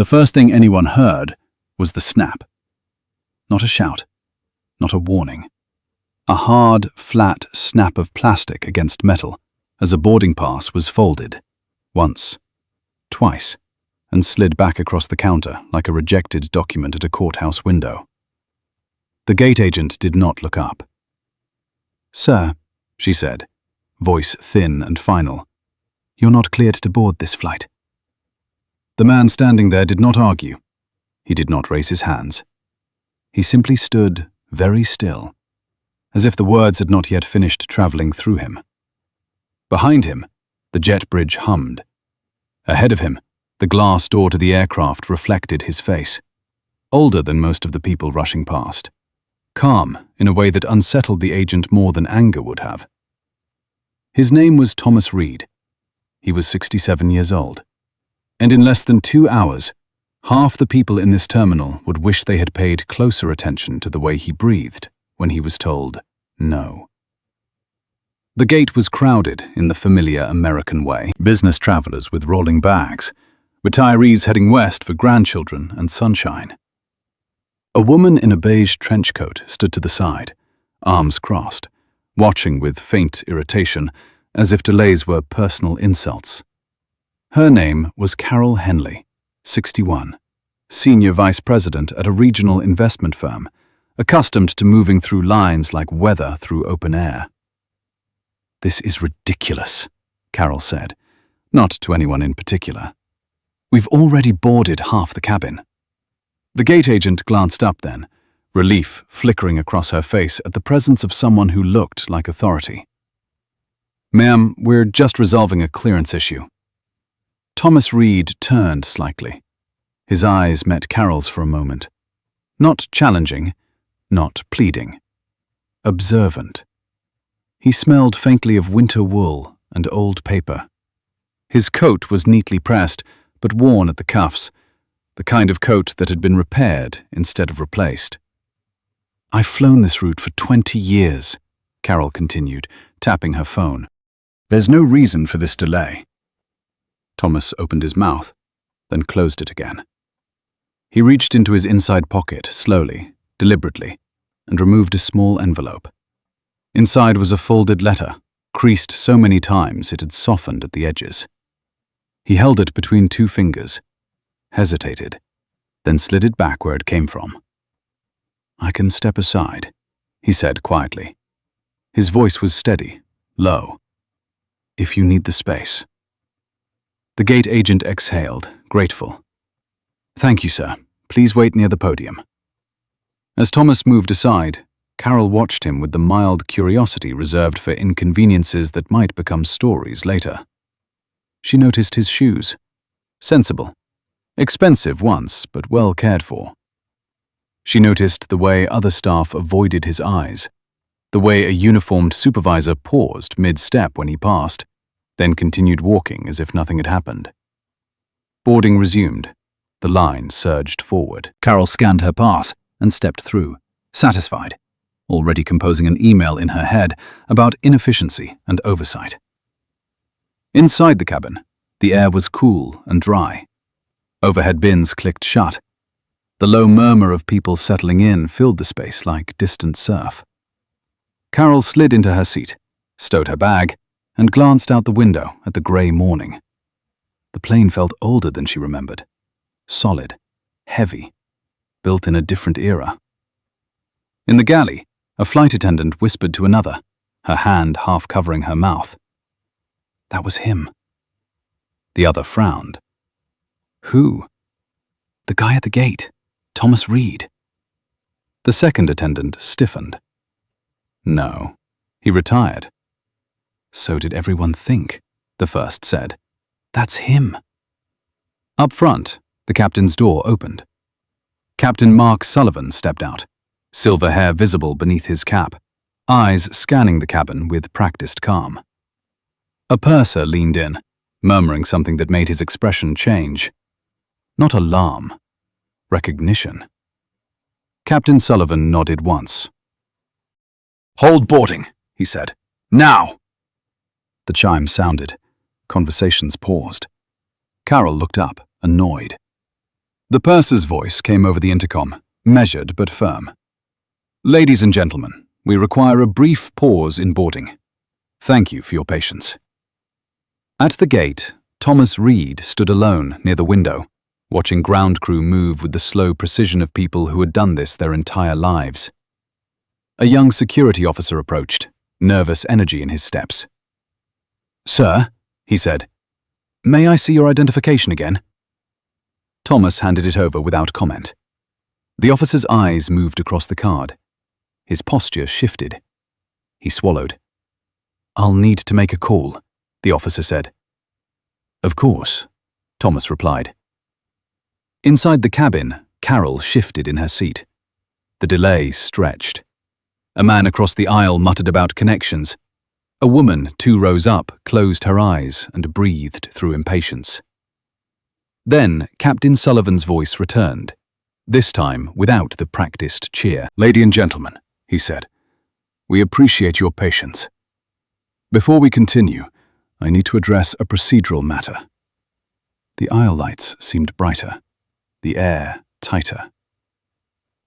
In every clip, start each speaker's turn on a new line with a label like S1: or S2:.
S1: The first thing anyone heard was the snap. Not a shout, not a warning. A hard, flat snap of plastic against metal as a boarding pass was folded, once, twice, and slid back across the counter like a rejected document at a courthouse window. The gate agent did not look up. "Sir," she said, voice thin and final, "you're not cleared to board this flight." The man standing there did not argue. He did not raise his hands. He simply stood very still, as if the words had not yet finished traveling through him. Behind him, the jet bridge hummed. Ahead of him, the glass door to the aircraft reflected his face, older than most of the people rushing past, calm in a way that unsettled the agent more than anger would have. His name was Thomas Reed. He was 67 years old. And in less than 2 hours, half the people in this terminal would wish they had paid closer attention to the way he breathed when he was told no. The gate was crowded in the familiar American way. Business travelers with rolling bags, retirees heading west for grandchildren and sunshine. A woman in a beige trench coat stood to the side, arms crossed, watching with faint irritation, as if delays were personal insults. Her name was Carol Henley, 61, senior vice president at a regional investment firm, accustomed to moving through lines like weather through open air. "This is ridiculous," Carol said, not to anyone in particular. "We've already boarded half the cabin." The gate agent glanced up then, relief flickering across her face at the presence of someone who looked like authority. "Ma'am, we're just resolving a clearance issue." Thomas Reed turned slightly. His eyes met Carol's for a moment. Not challenging, not pleading. Observant. He smelled faintly of winter wool and old paper. His coat was neatly pressed, but worn at the cuffs, the kind of coat that had been repaired instead of replaced. "I've flown this route for 20 years, Carol continued, tapping her phone. "There's no reason for this delay." Thomas opened his mouth, then closed it again. He reached into his inside pocket slowly, deliberately, and removed a small envelope. Inside was a folded letter, creased so many times it had softened at the edges. He held it between 2 fingers, hesitated, then slid it back where it came from. "I can step aside," he said quietly. His voice was steady, low. "If you need the space." The gate agent exhaled, grateful. "Thank you, sir. Please wait near the podium." As Thomas moved aside, Carol watched him with the mild curiosity reserved for inconveniences that might become stories later. She noticed his shoes. Sensible. Expensive once, but well cared for. She noticed the way other staff avoided his eyes, the way a uniformed supervisor paused mid-step when he passed, then continued walking as if nothing had happened. Boarding resumed. The line surged forward. Carol scanned her pass and stepped through, satisfied, already composing an email in her head about inefficiency and oversight. Inside the cabin, the air was cool and dry. Overhead bins clicked shut. The low murmur of people settling in filled the space like distant surf. Carol slid into her seat, stowed her bag, and glanced out the window at the grey morning. The plane felt older than she remembered. Solid, heavy, built in a different era. In the galley, a flight attendant whispered to another, her hand half covering her mouth. That was him. The other frowned. Who? The guy at the gate, Thomas Reed. The second attendant stiffened. No, he retired. So did everyone think, the first said. That's him. Up front, the captain's door opened. Captain Mark Sullivan stepped out, silver hair visible beneath his cap, eyes scanning the cabin with practiced calm. A purser leaned in, murmuring something that made his expression change. Not alarm, recognition. Captain Sullivan nodded once. "Hold boarding," he said. "Now!" The chime sounded. Conversations paused. Carol looked up, annoyed. The purser's voice came over the intercom, measured but firm. "Ladies and gentlemen, we require a brief pause in boarding. Thank you for your patience." At the gate, Thomas Reed stood alone near the window, watching ground crew move with the slow precision of people who had done this their entire lives. A young security officer approached, nervous energy in his steps. "Sir," he said, "may I see your identification again?" Thomas handed it over without comment. The officer's eyes moved across the card. His posture shifted. He swallowed. "I'll need to make a call," the officer said. "Of course," Thomas replied. Inside the cabin, Carol shifted in her seat. The delay stretched. A man across the aisle muttered about connections. A woman 2 rows up closed her eyes and breathed through impatience. Then Captain Sullivan's voice returned, this time without the practiced cheer. "Lady and gentlemen," he said, "we appreciate your patience. Before we continue, I need to address a procedural matter." The aisle lights seemed brighter, the air tighter.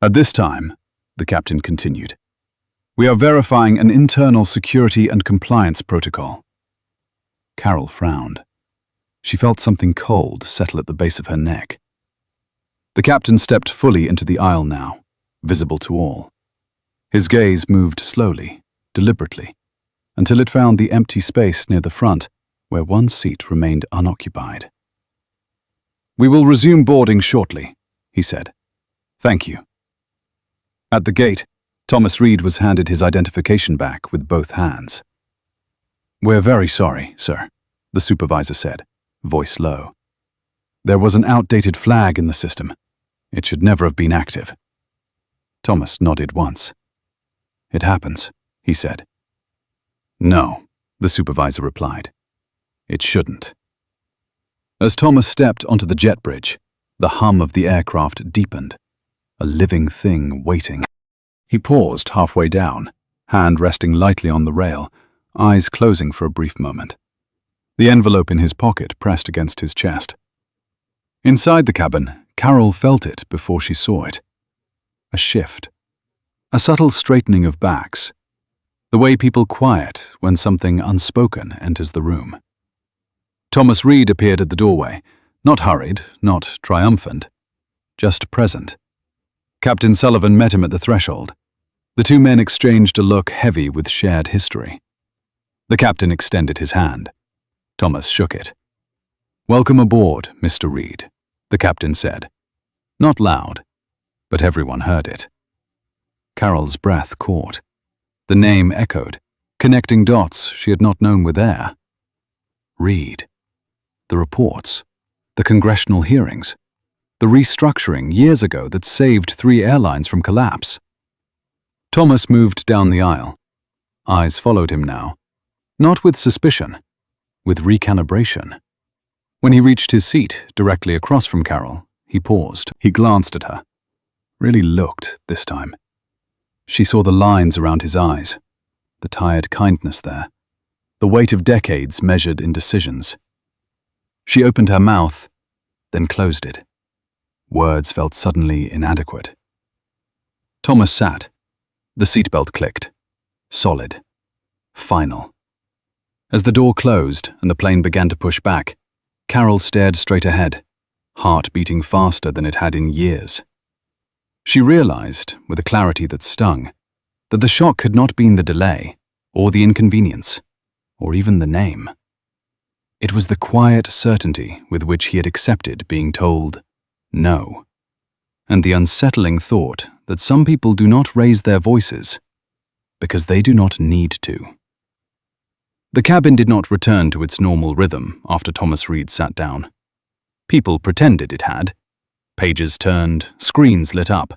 S1: "At this time," the captain continued, "we are verifying an internal security and compliance protocol." Carol frowned. She felt something cold settle at the base of her neck. The captain stepped fully into the aisle now, visible to all. His gaze moved slowly, deliberately, until it found the empty space near the front, where one seat remained unoccupied. "We will resume boarding shortly," he said. "Thank you." At the gate, Thomas Reed was handed his identification back with both hands. "We're very sorry, sir," the supervisor said, voice low. "There was an outdated flag in the system. It should never have been active." Thomas nodded once. "It happens," he said. "No," the supervisor replied. "It shouldn't." As Thomas stepped onto the jet bridge, the hum of the aircraft deepened, a living thing waiting. He paused halfway down, hand resting lightly on the rail, eyes closing for a brief moment. The envelope in his pocket pressed against his chest. Inside the cabin, Carol felt it before she saw it. A shift. A subtle straightening of backs. The way people quiet when something unspoken enters the room. Thomas Reed appeared at the doorway, not hurried, not triumphant, just present. Captain Sullivan met him at the threshold. The 2 men exchanged a look heavy with shared history. The captain extended his hand. Thomas shook it. "Welcome aboard, Mr. Reed," the captain said. Not loud, but everyone heard it. Carol's breath caught. The name echoed, connecting dots she had not known were there. Reed. The reports. The congressional hearings. The restructuring years ago that saved 3 airlines from collapse. Thomas moved down the aisle. Eyes followed him now, not with suspicion, with recalibration. When he reached his seat directly across from Carol, he paused. He glanced at her. Really looked this time. She saw the lines around his eyes, the tired kindness there, the weight of decades measured in decisions. She opened her mouth, then closed it. Words felt suddenly inadequate. Thomas sat. The seatbelt clicked. Solid. Final. As the door closed and the plane began to push back, Carol stared straight ahead, heart beating faster than it had in years. She realized, with a clarity that stung, that the shock had not been the delay, or the inconvenience, or even the name. It was the quiet certainty with which he had accepted being told no, and the unsettling thought that some people do not raise their voices because they do not need to. The cabin did not return to its normal rhythm after Thomas Reed sat down. People pretended it had. Pages turned, screens lit up.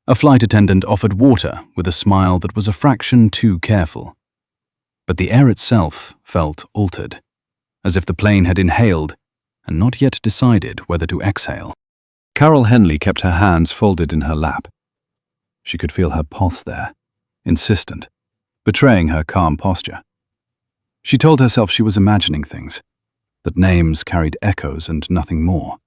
S1: A flight attendant offered water with a smile that was a fraction too careful. But the air itself felt altered, as if the plane had inhaled and not yet decided whether to exhale. Carol Henley kept her hands folded in her lap. She could feel her pulse there, insistent, betraying her calm posture. She told herself she was imagining things, that names carried echoes and nothing more.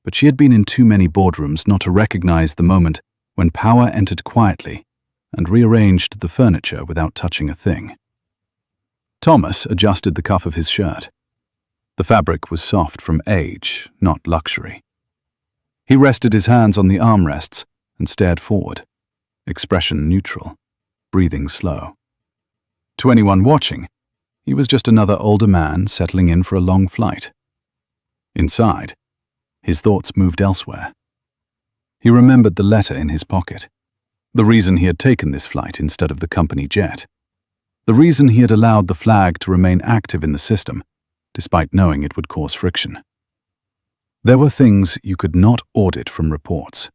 S1: but she had been in too many boardrooms not to recognize the moment when power entered quietly and rearranged the furniture without touching a thing. Thomas adjusted the cuff of his shirt. The fabric was soft from age, not luxury. He rested his hands on the armrests and stared forward, expression neutral, breathing slow. To anyone watching, he was just another older man settling in for a long flight. Inside, his thoughts moved elsewhere. He remembered the letter in his pocket, the reason he had taken this flight instead of the company jet, the reason he had allowed the flag to remain active in the system, despite knowing it would cause friction. There were things you could not audit from reports.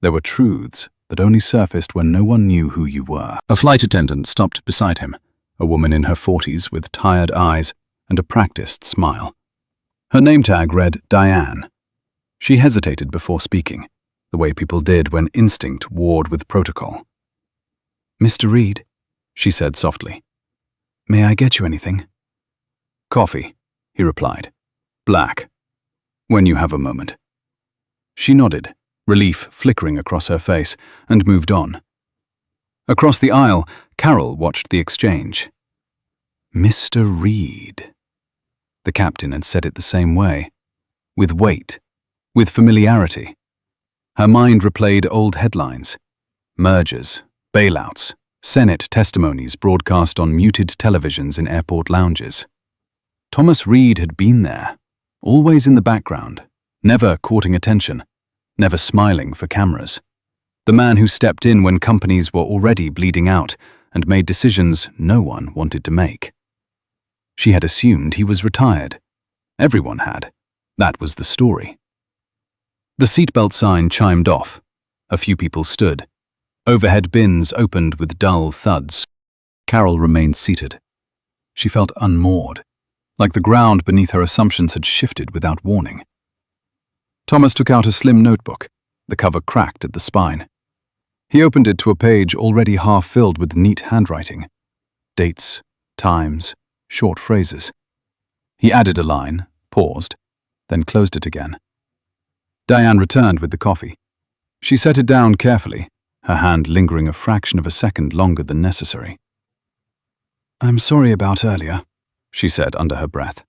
S1: There were truths that only surfaced when no one knew who you were. A flight attendant stopped beside him, a woman in her 40s with tired eyes and a practiced smile. Her name tag read Diane. She hesitated before speaking, the way people did when instinct warred with protocol. "Mr. Reed," she said softly, "may I get you anything?" "Coffee," he replied. "Black. When you have a moment." She nodded, relief flickering across her face, and moved on. Across the aisle, Carol watched the exchange. "Mr. Reed." The captain had said it the same way, with weight, with familiarity. Her mind replayed old headlines, mergers, bailouts, Senate testimonies broadcast on muted televisions in airport lounges. Thomas Reed had been there, always in the background, never courting attention, never smiling for cameras. The man who stepped in when companies were already bleeding out and made decisions no one wanted to make. She had assumed he was retired. Everyone had. That was the story. The seatbelt sign chimed off. A few people stood. Overhead bins opened with dull thuds. Carol remained seated. She felt unmoored, like the ground beneath her assumptions had shifted without warning. Thomas took out a slim notebook, the cover cracked at the spine. He opened it to a page already half filled with neat handwriting. Dates, times, short phrases. He added a line, paused, then closed it again. Diane returned with the coffee. She set it down carefully, her hand lingering a fraction of a second longer than necessary. "I'm sorry about earlier," she said under her breath.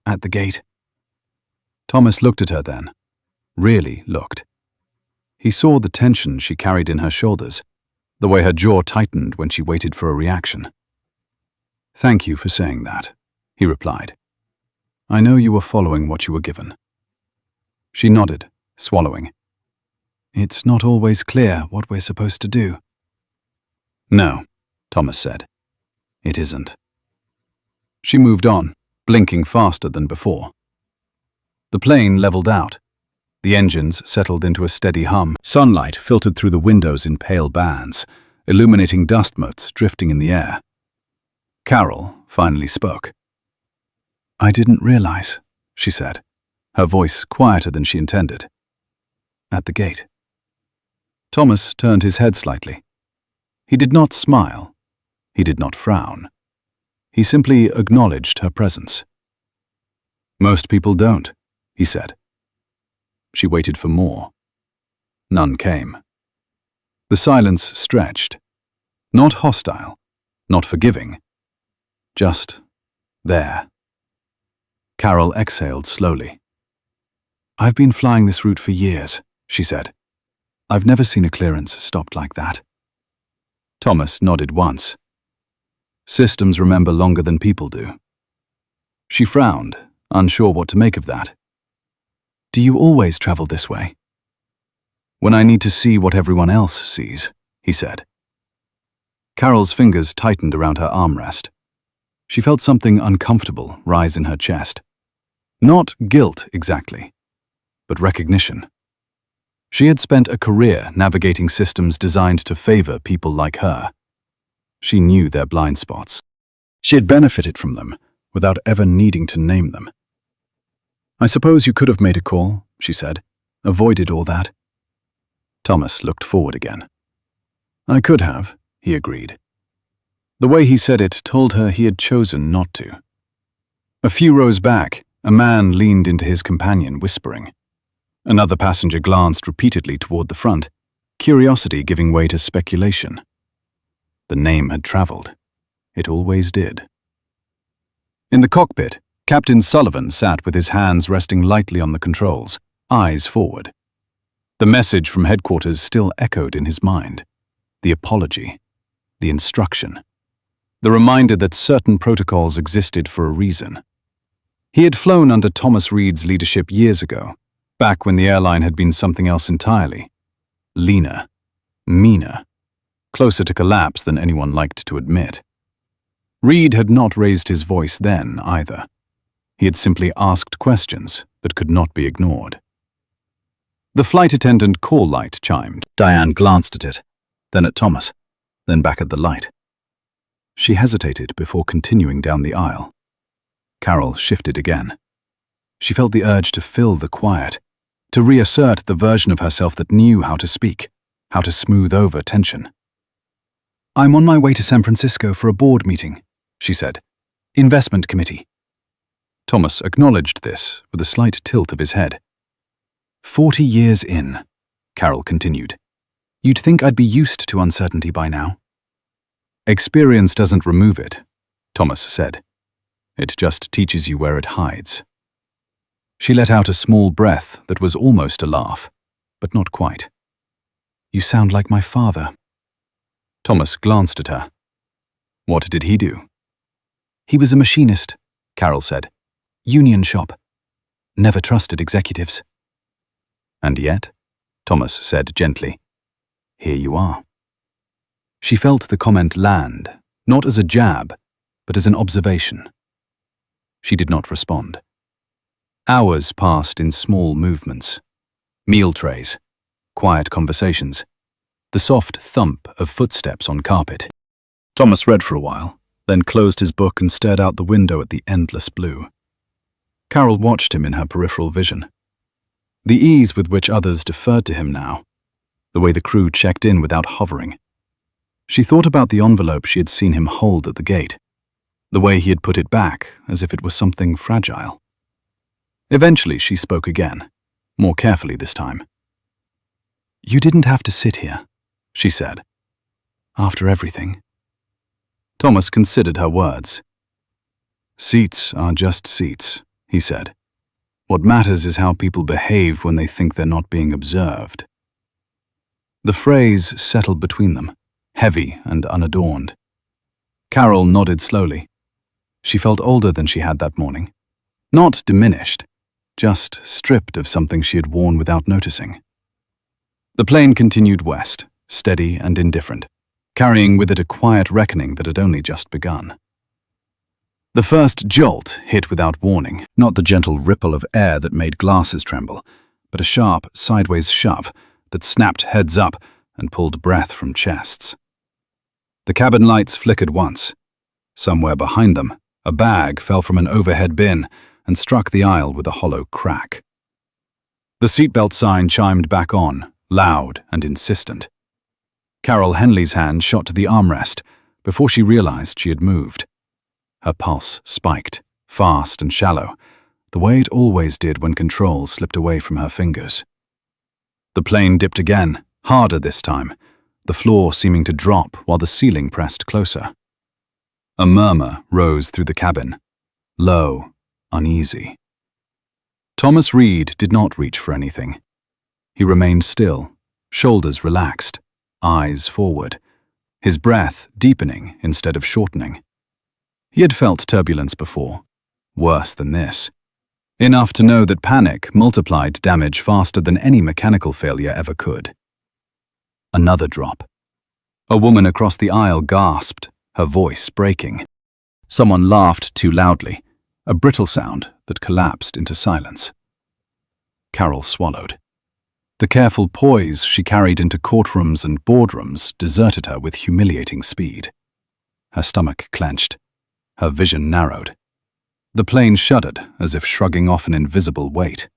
S1: "At the gate." Thomas looked at her then, really looked. He saw the tension she carried in her shoulders, the way her jaw tightened when she waited for a reaction. "Thank you for saying that," he replied. "I know you were following what you were given." She nodded, swallowing. "It's not always clear what we're supposed to do." "No," Thomas said. "It isn't." She moved on, blinking faster than before. The plane leveled out. The engines settled into a steady hum. Sunlight filtered through the windows in pale bands, illuminating dust motes drifting in the air. Carol finally spoke. "I didn't realize," she said, her voice quieter than she intended. "At the gate." Thomas turned his head slightly. He did not smile. He did not frown. He simply acknowledged her presence. "Most people don't," he said. She waited for more. None came. The silence stretched. Not hostile, not forgiving. Just there. Carol exhaled slowly. "I've been flying this route for years," she said. "I've never seen a clearance stopped like that." Thomas nodded once. Systems remember longer than people do. She frowned, unsure what to make of that. "Do you always travel this way?" "When I need to see what everyone else sees," he said. Carol's fingers tightened around her armrest. She felt something uncomfortable rise in her chest. Not guilt exactly, but recognition. She had spent a career navigating systems designed to favor people like her. She knew their blind spots. She had benefited from them without ever needing to name them. "I suppose you could have made a call," she said, "avoided all that." Thomas looked forward again. "I could have," he agreed. The way he said it told her he had chosen not to. A few rows back, a man leaned into his companion, whispering. Another passenger glanced repeatedly toward the front, curiosity giving way to speculation. The name had traveled. It always did. In the cockpit, Captain Sullivan sat with his hands resting lightly on the controls, eyes forward. The message from headquarters still echoed in his mind. The apology, the instruction, the reminder that certain protocols existed for a reason. He had flown under Thomas Reed's leadership years ago, back when the airline had been something else entirely. Leaner, meaner, closer to collapse than anyone liked to admit. Reed had not raised his voice then, either. He had simply asked questions that could not be ignored. The flight attendant call light chimed. Diane glanced at it, then at Thomas, then back at the light. She hesitated before continuing down the aisle. Carol shifted again. She felt the urge to fill the quiet, to reassert the version of herself that knew how to speak, how to smooth over tension. "I'm on my way to San Francisco for a board meeting," she said. "Investment committee." Thomas acknowledged this with a slight tilt of his head. 40 years in," Carol continued. "You'd think I'd be used to uncertainty by now." "Experience doesn't remove it," Thomas said. "It just teaches you where it hides." She let out a small breath that was almost a laugh, but not quite. "You sound like my father." Thomas glanced at her. "What did he do?" "He was a machinist," Carol said. "Union shop. Never trusted executives." "And yet," Thomas said gently, "here you are." She felt the comment land, not as a jab, but as an observation. She did not respond. Hours passed in small movements. Meal trays, quiet conversations, the soft thump of footsteps on carpet. Thomas read for a while, then closed his book and stared out the window at the endless blue. Carol watched him in her peripheral vision. The ease with which others deferred to him now, the way the crew checked in without hovering. She thought about the envelope she had seen him hold at the gate, the way he had put it back as if it was something fragile. Eventually she spoke again, more carefully this time. "You didn't have to sit here," she said. "After everything." Thomas considered her words. "Seats are just seats," he said. "What matters is how people behave when they think they're not being observed." The phrase settled between them, heavy and unadorned. Carol nodded slowly. She felt older than she had that morning. Not diminished, just stripped of something she had worn without noticing. The plane continued west, steady and indifferent, carrying with it a quiet reckoning that had only just begun. The first jolt hit without warning, not the gentle ripple of air that made glasses tremble, but a sharp, sideways shove that snapped heads up and pulled breath from chests. The cabin lights flickered once. Somewhere behind them, a bag fell from an overhead bin and struck the aisle with a hollow crack. The seatbelt sign chimed back on, loud and insistent. Carol Henley's hand shot to the armrest before she realized she had moved. Her pulse spiked, fast and shallow, the way it always did when control slipped away from her fingers. The plane dipped again, harder this time, the floor seeming to drop while the ceiling pressed closer. A murmur rose through the cabin, low, uneasy. Thomas Reed did not reach for anything. He remained still, shoulders relaxed, eyes forward, his breath deepening instead of shortening. He had felt turbulence before, worse than this. Enough to know that panic multiplied damage faster than any mechanical failure ever could. Another drop. A woman across the aisle gasped, her voice breaking. Someone laughed too loudly, a brittle sound that collapsed into silence. Carol swallowed. The careful poise she carried into courtrooms and boardrooms deserted her with humiliating speed. Her stomach clenched. Her vision narrowed. The plane shuddered as if shrugging off an invisible weight.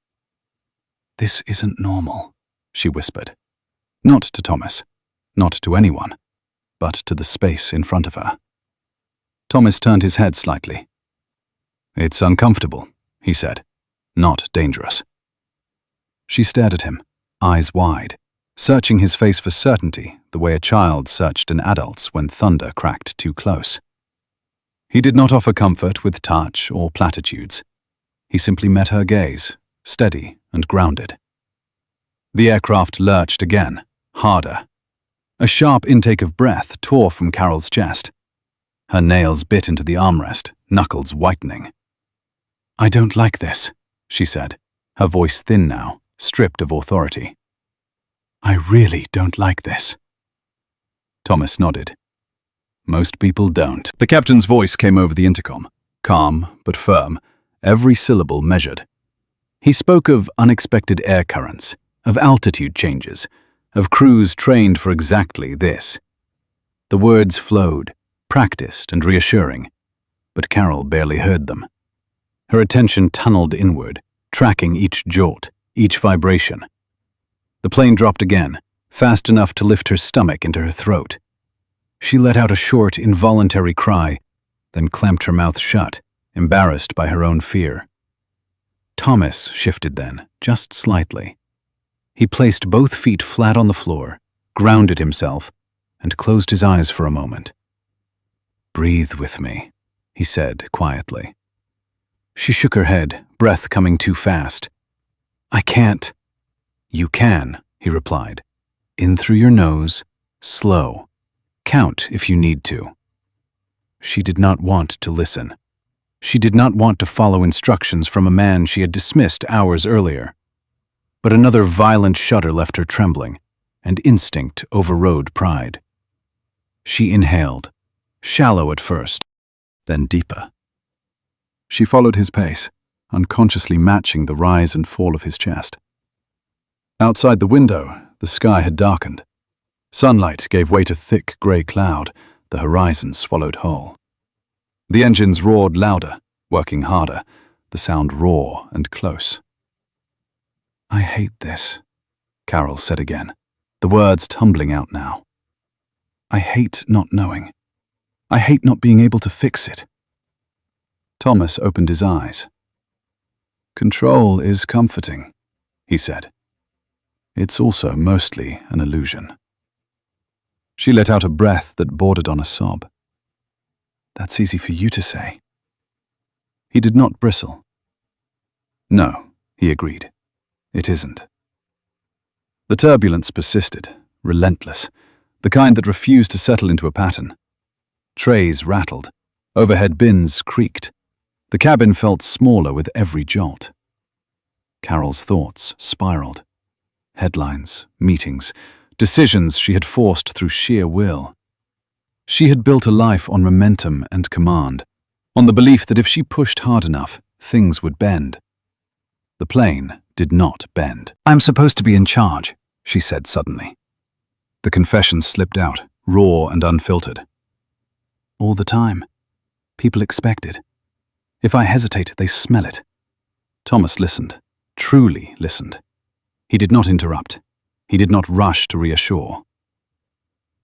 S1: "This isn't normal," she whispered. Not to Thomas, not to anyone, but to the space in front of her. Thomas turned his head slightly. "It's uncomfortable," he said, "not dangerous." She stared at him, eyes wide, searching his face for certainty the way a child searched an adult's when thunder cracked too close. He did not offer comfort with touch or platitudes. He simply met her gaze, steady and grounded. The aircraft lurched again, harder. A sharp intake of breath tore from Carol's chest. Her nails bit into the armrest, knuckles whitening. "I don't like this," she said, her voice thin now, stripped of authority. "I really don't like this." Thomas nodded. "Most people don't." The captain's voice came over the intercom, calm but firm, every syllable measured. He spoke of unexpected air currents, of altitude changes, of crews trained for exactly this. The words flowed, practiced and reassuring, but Carol barely heard them. Her attention tunneled inward, tracking each jolt, each vibration. The plane dropped again, fast enough to lift her stomach into her throat. She let out a short, involuntary cry, then clamped her mouth shut, embarrassed by her own fear. Thomas shifted then, just slightly. He placed both feet flat on the floor, grounded himself, and closed his eyes for a moment. "Breathe with me," he said quietly. She shook her head, breath coming too fast. "I can't." "You can," he replied. "In through your nose, slow. Count if you need to." She did not want to listen. She did not want to follow instructions from a man she had dismissed hours earlier. But another violent shudder left her trembling, and instinct overrode pride. She inhaled, shallow at first, then deeper. She followed his pace, unconsciously matching the rise and fall of his chest. Outside the window, the sky had darkened. Sunlight gave way to thick grey cloud, the horizon swallowed whole. The engines roared louder, working harder, the sound raw and close. "I hate this," Carol said again, the words tumbling out now. "I hate not knowing. I hate not being able to fix it." Thomas opened his eyes. "Control is comforting," he said. "It's also mostly an illusion." She let out a breath that bordered on a sob. "That's easy for you to say." He did not bristle. "No," he agreed. "It isn't." The turbulence persisted, relentless, the kind that refused to settle into a pattern. Trays rattled, overhead bins creaked. The cabin felt smaller with every jolt. Carol's thoughts spiraled. Headlines, meetings, decisions she had forced through sheer will. She had built a life on momentum and command, on the belief that if she pushed hard enough, things would bend. The plane did not bend. "I'm supposed to be in charge," she said suddenly. The confession slipped out, raw and unfiltered. "All the time. People expect it. If I hesitate, they smell it." Thomas listened, truly listened. He did not interrupt. He did not rush to reassure.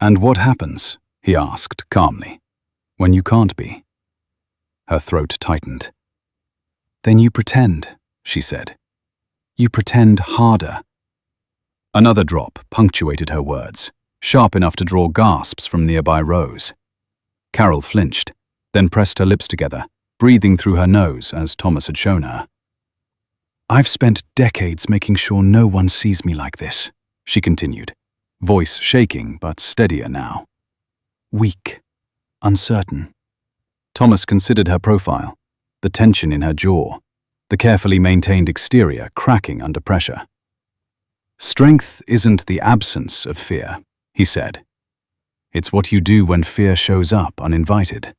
S1: "And what happens," he asked calmly, "when you can't be?" Her throat tightened. "Then you pretend," she said. "You pretend harder." Another drop punctuated her words, sharp enough to draw gasps from nearby rows. Carol flinched, then pressed her lips together, breathing through her nose as Thomas had shown her. "I've spent decades making sure no one sees me like this," she continued, voice shaking but steadier now. "Weak, uncertain." Thomas considered her profile, the tension in her jaw, the carefully maintained exterior cracking under pressure. "Strength isn't the absence of fear," he said. "It's what you do when fear shows up uninvited."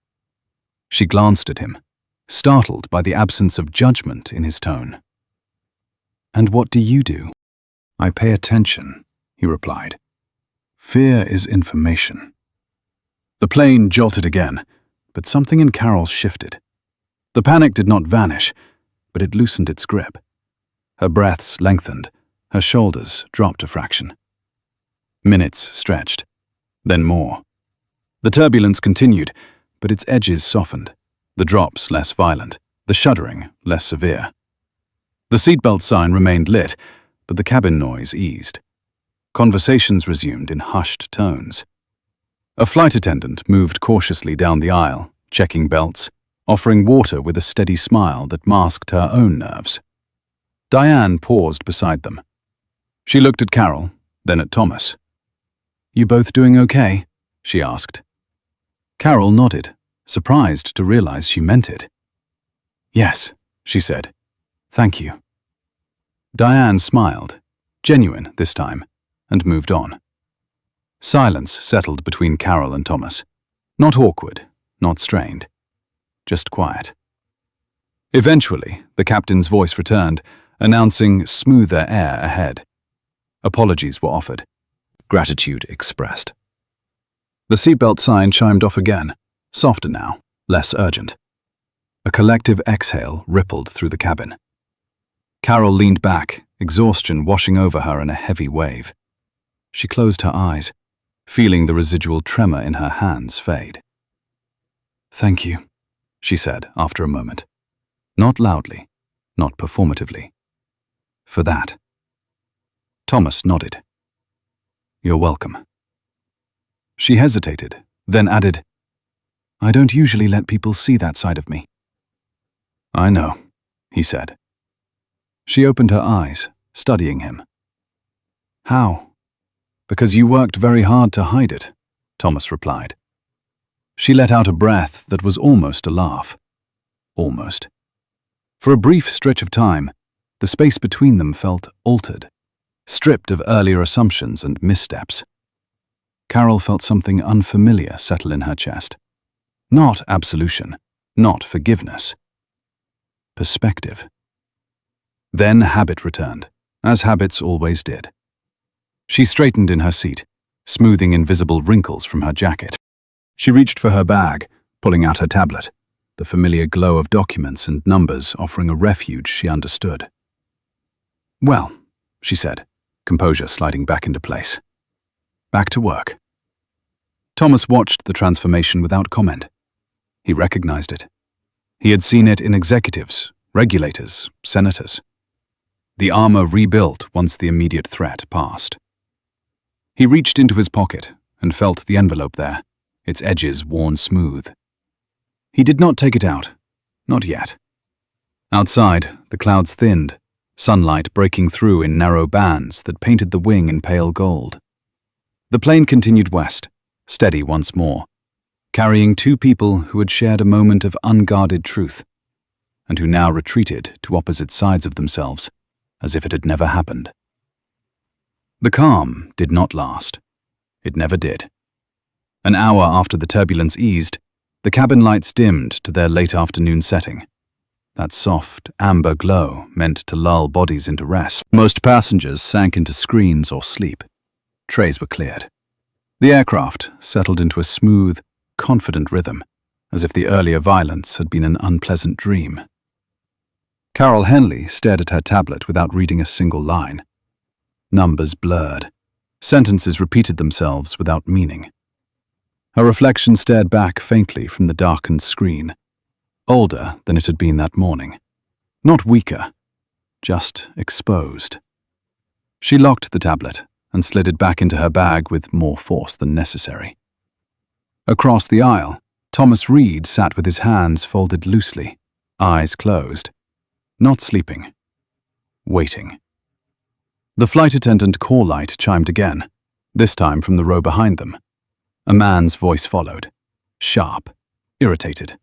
S1: She glanced at him, startled by the absence of judgment in his tone. "And what do you do?" "I pay attention," he replied. "Fear is information." The plane jolted again, but something in Carol shifted. The panic did not vanish, but it loosened its grip. Her breaths lengthened, her shoulders dropped a fraction. Minutes stretched, then more. The turbulence continued, but its edges softened, the drops less violent, the shuddering less severe. The seatbelt sign remained lit, but the cabin noise eased. Conversations resumed in hushed tones. A flight attendant moved cautiously down the aisle, checking belts, offering water with a steady smile that masked her own nerves. Diane paused beside them. She looked at Carol, then at Thomas. "You both doing okay?" she asked. Carol nodded, surprised to realize she meant it. "Yes," she said. "Thank you." Diane smiled, genuine this time, and moved on. Silence settled between Carol and Thomas. Not awkward, not strained, just quiet. Eventually, the captain's voice returned, announcing smoother air ahead. Apologies were offered. Gratitude expressed. The seatbelt sign chimed off again, softer now, less urgent. A collective exhale rippled through the cabin. Carol leaned back, exhaustion washing over her in a heavy wave. She closed her eyes, feeling the residual tremor in her hands fade. "Thank you," she said after a moment. Not loudly, not performatively. "For that." Thomas nodded. "You're welcome." She hesitated, then added, "I don't usually let people see that side of me." "I know," he said. She opened her eyes, studying him. "How?" "Because you worked very hard to hide it," Thomas replied. She let out a breath that was almost a laugh. Almost. For a brief stretch of time, the space between them felt altered, stripped of earlier assumptions and missteps. Carol felt something unfamiliar settle in her chest. Not absolution, not forgiveness. Perspective. Then habit returned, as habits always did. She straightened in her seat, smoothing invisible wrinkles from her jacket. She reached for her bag, pulling out her tablet, the familiar glow of documents and numbers offering a refuge she understood. "Well," she said, composure sliding back into place. "Back to work." Thomas watched the transformation without comment. He recognized it. He had seen it in executives, regulators, senators. The armor rebuilt once the immediate threat passed. He reached into his pocket and felt the envelope there, its edges worn smooth. He did not take it out, not yet. Outside, the clouds thinned, sunlight breaking through in narrow bands that painted the wing in pale gold. The plane continued west, steady once more, carrying two people who had shared a moment of unguarded truth, and who now retreated to opposite sides of themselves, as if it had never happened. The calm did not last. It never did. An hour after the turbulence eased, the cabin lights dimmed to their late afternoon setting. That soft, amber glow meant to lull bodies into rest. Most passengers sank into screens or sleep. Trays were cleared. The aircraft settled into a smooth, confident rhythm, as if the earlier violence had been an unpleasant dream. Carol Henley stared at her tablet without reading a single line. Numbers blurred. Sentences repeated themselves without meaning. Her reflection stared back faintly from the darkened screen, older than it had been that morning. Not weaker, just exposed. She locked the tablet and slid it back into her bag with more force than necessary. Across the aisle, Thomas Reed sat with his hands folded loosely, eyes closed, not sleeping, waiting. The flight attendant call light chimed again, this time from the row behind them. A man's voice followed, sharp, irritated.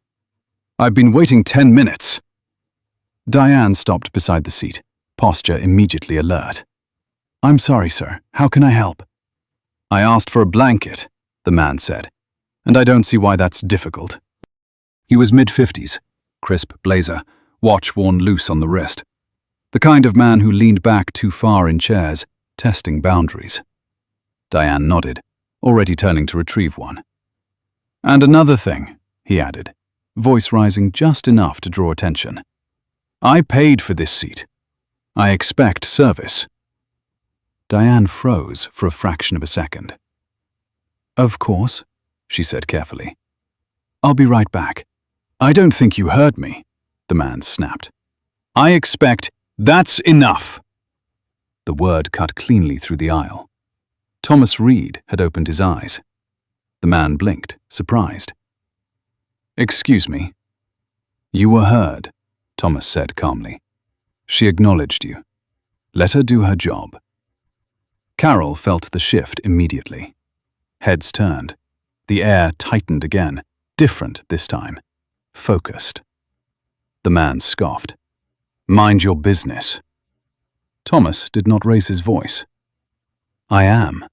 S1: "I've been waiting 10 minutes." Diane stopped beside the seat, posture immediately alert. "I'm sorry, sir. How can I help?" "I asked for a blanket," the man said, "and I don't see why that's difficult." He was mid-50s, crisp blazer, watch worn loose on the wrist. The kind of man who leaned back too far in chairs, testing boundaries. Diane nodded, already turning to retrieve one. "And another thing," he added, voice rising just enough to draw attention. "I paid for this seat. I expect service." Diane froze for a fraction of a second. "Of course," she said carefully. "I'll be right back." "I don't think you heard me," the man snapped. "I expect..." "That's enough!" The word cut cleanly through the aisle. Thomas Reed had opened his eyes. The man blinked, surprised. "Excuse me." "You were heard," Thomas said calmly. "She acknowledged you. Let her do her job." Carol felt the shift immediately. Heads turned. The air tightened again, different this time. Focused. The man scoffed. "Mind your business." Thomas did not raise his voice. "I am."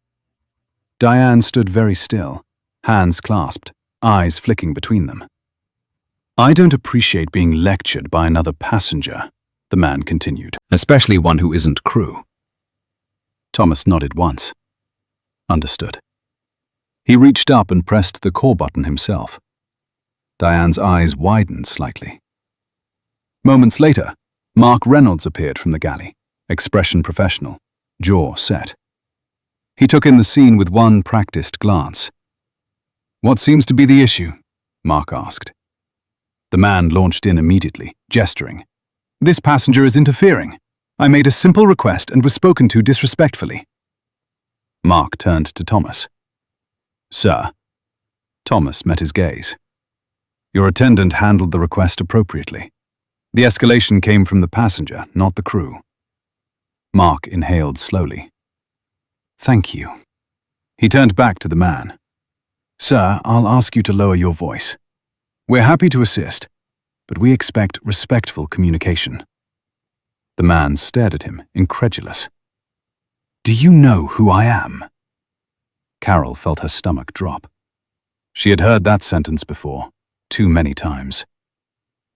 S1: Diane stood very still, hands clasped, eyes flicking between them. "I don't appreciate being lectured by another passenger," the man continued, "especially one who isn't crew." Thomas nodded once. Understood. He reached up and pressed the call button himself. Diane's eyes widened slightly. Moments later, Mark Reynolds appeared from the galley, expression professional, jaw set. He took in the scene with one practiced glance. "What seems to be the issue?" Mark asked. The man launched in immediately, gesturing. "This passenger is interfering. I made a simple request and was spoken to disrespectfully." Mark turned to Thomas. "Sir." Thomas met his gaze. "Your attendant handled the request appropriately. The escalation came from the passenger, not the crew." Mark inhaled slowly. "Thank you." He turned back to the man. "Sir, I'll ask you to lower your voice. We're happy to assist, but we expect respectful communication." The man stared at him, incredulous. "Do you know who I am?" Carol felt her stomach drop. She had heard that sentence before, too many times.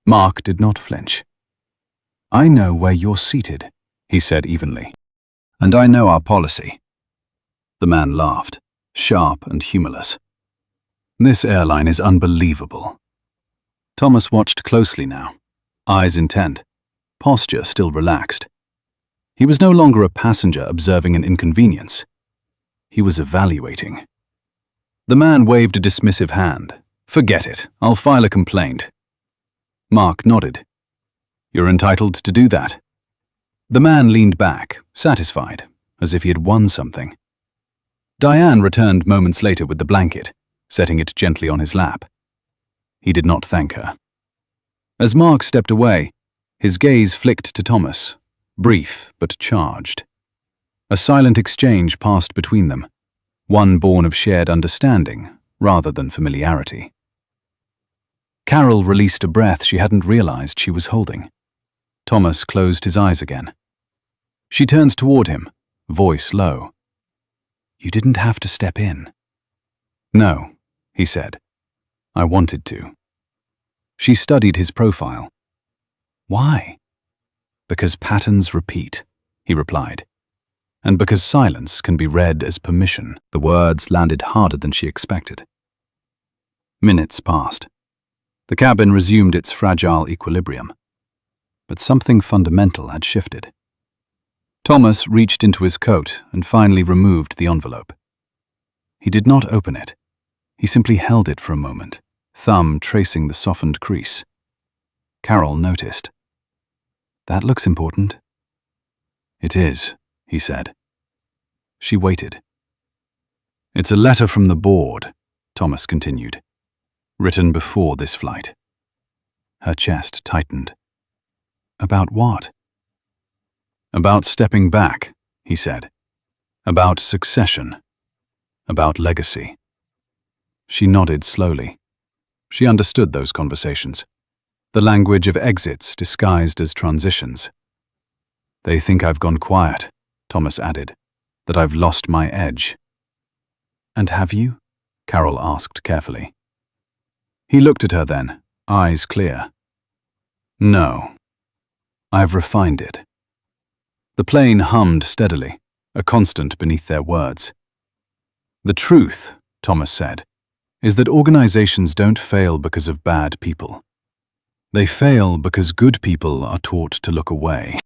S1: Mark did not flinch. "I know where you're seated," he said evenly. "And I know our policy." The man laughed, sharp and humorless. "This airline is unbelievable." Thomas watched closely now, eyes intent, posture still relaxed. He was no longer a passenger observing an inconvenience. He was evaluating. The man waved a dismissive hand. "Forget it. I'll file a complaint." Mark nodded. "You're entitled to do that." The man leaned back, satisfied, as if he had won something. Diane returned moments later with the blanket, setting it gently on his lap. He did not thank her. As Mark stepped away, his gaze flicked to Thomas, brief but charged. A silent exchange passed between them, one born of shared understanding rather than familiarity. Carol released a breath she hadn't realized she was holding. Thomas closed his eyes again. She turned toward him, voice low. "You didn't have to step in." "No," he said. "I wanted to." She studied his profile. "Why?" "Because patterns repeat," he replied. "And because silence can be read as permission." The words landed harder than she expected. Minutes passed. The cabin resumed its fragile equilibrium. But something fundamental had shifted. Thomas reached into his coat and finally removed the envelope. He did not open it. He simply held it for a moment, thumb tracing the softened crease. Carol noticed. "That looks important." "It is," he said. She waited. "It's a letter from the board," Thomas continued, "written before this flight." Her chest tightened. "About what?" "About stepping back," he said. "About succession. About legacy." She nodded slowly. She understood those conversations. The language of exits disguised as transitions. "They think I've gone quiet," Thomas added, "that I've lost my edge." "And have you?" Carol asked carefully. He looked at her then, eyes clear. "No. I've refined it." The plane hummed steadily, a constant beneath their words. "The truth," Thomas said, "is that organizations don't fail because of bad people. They fail because good people are taught to look away."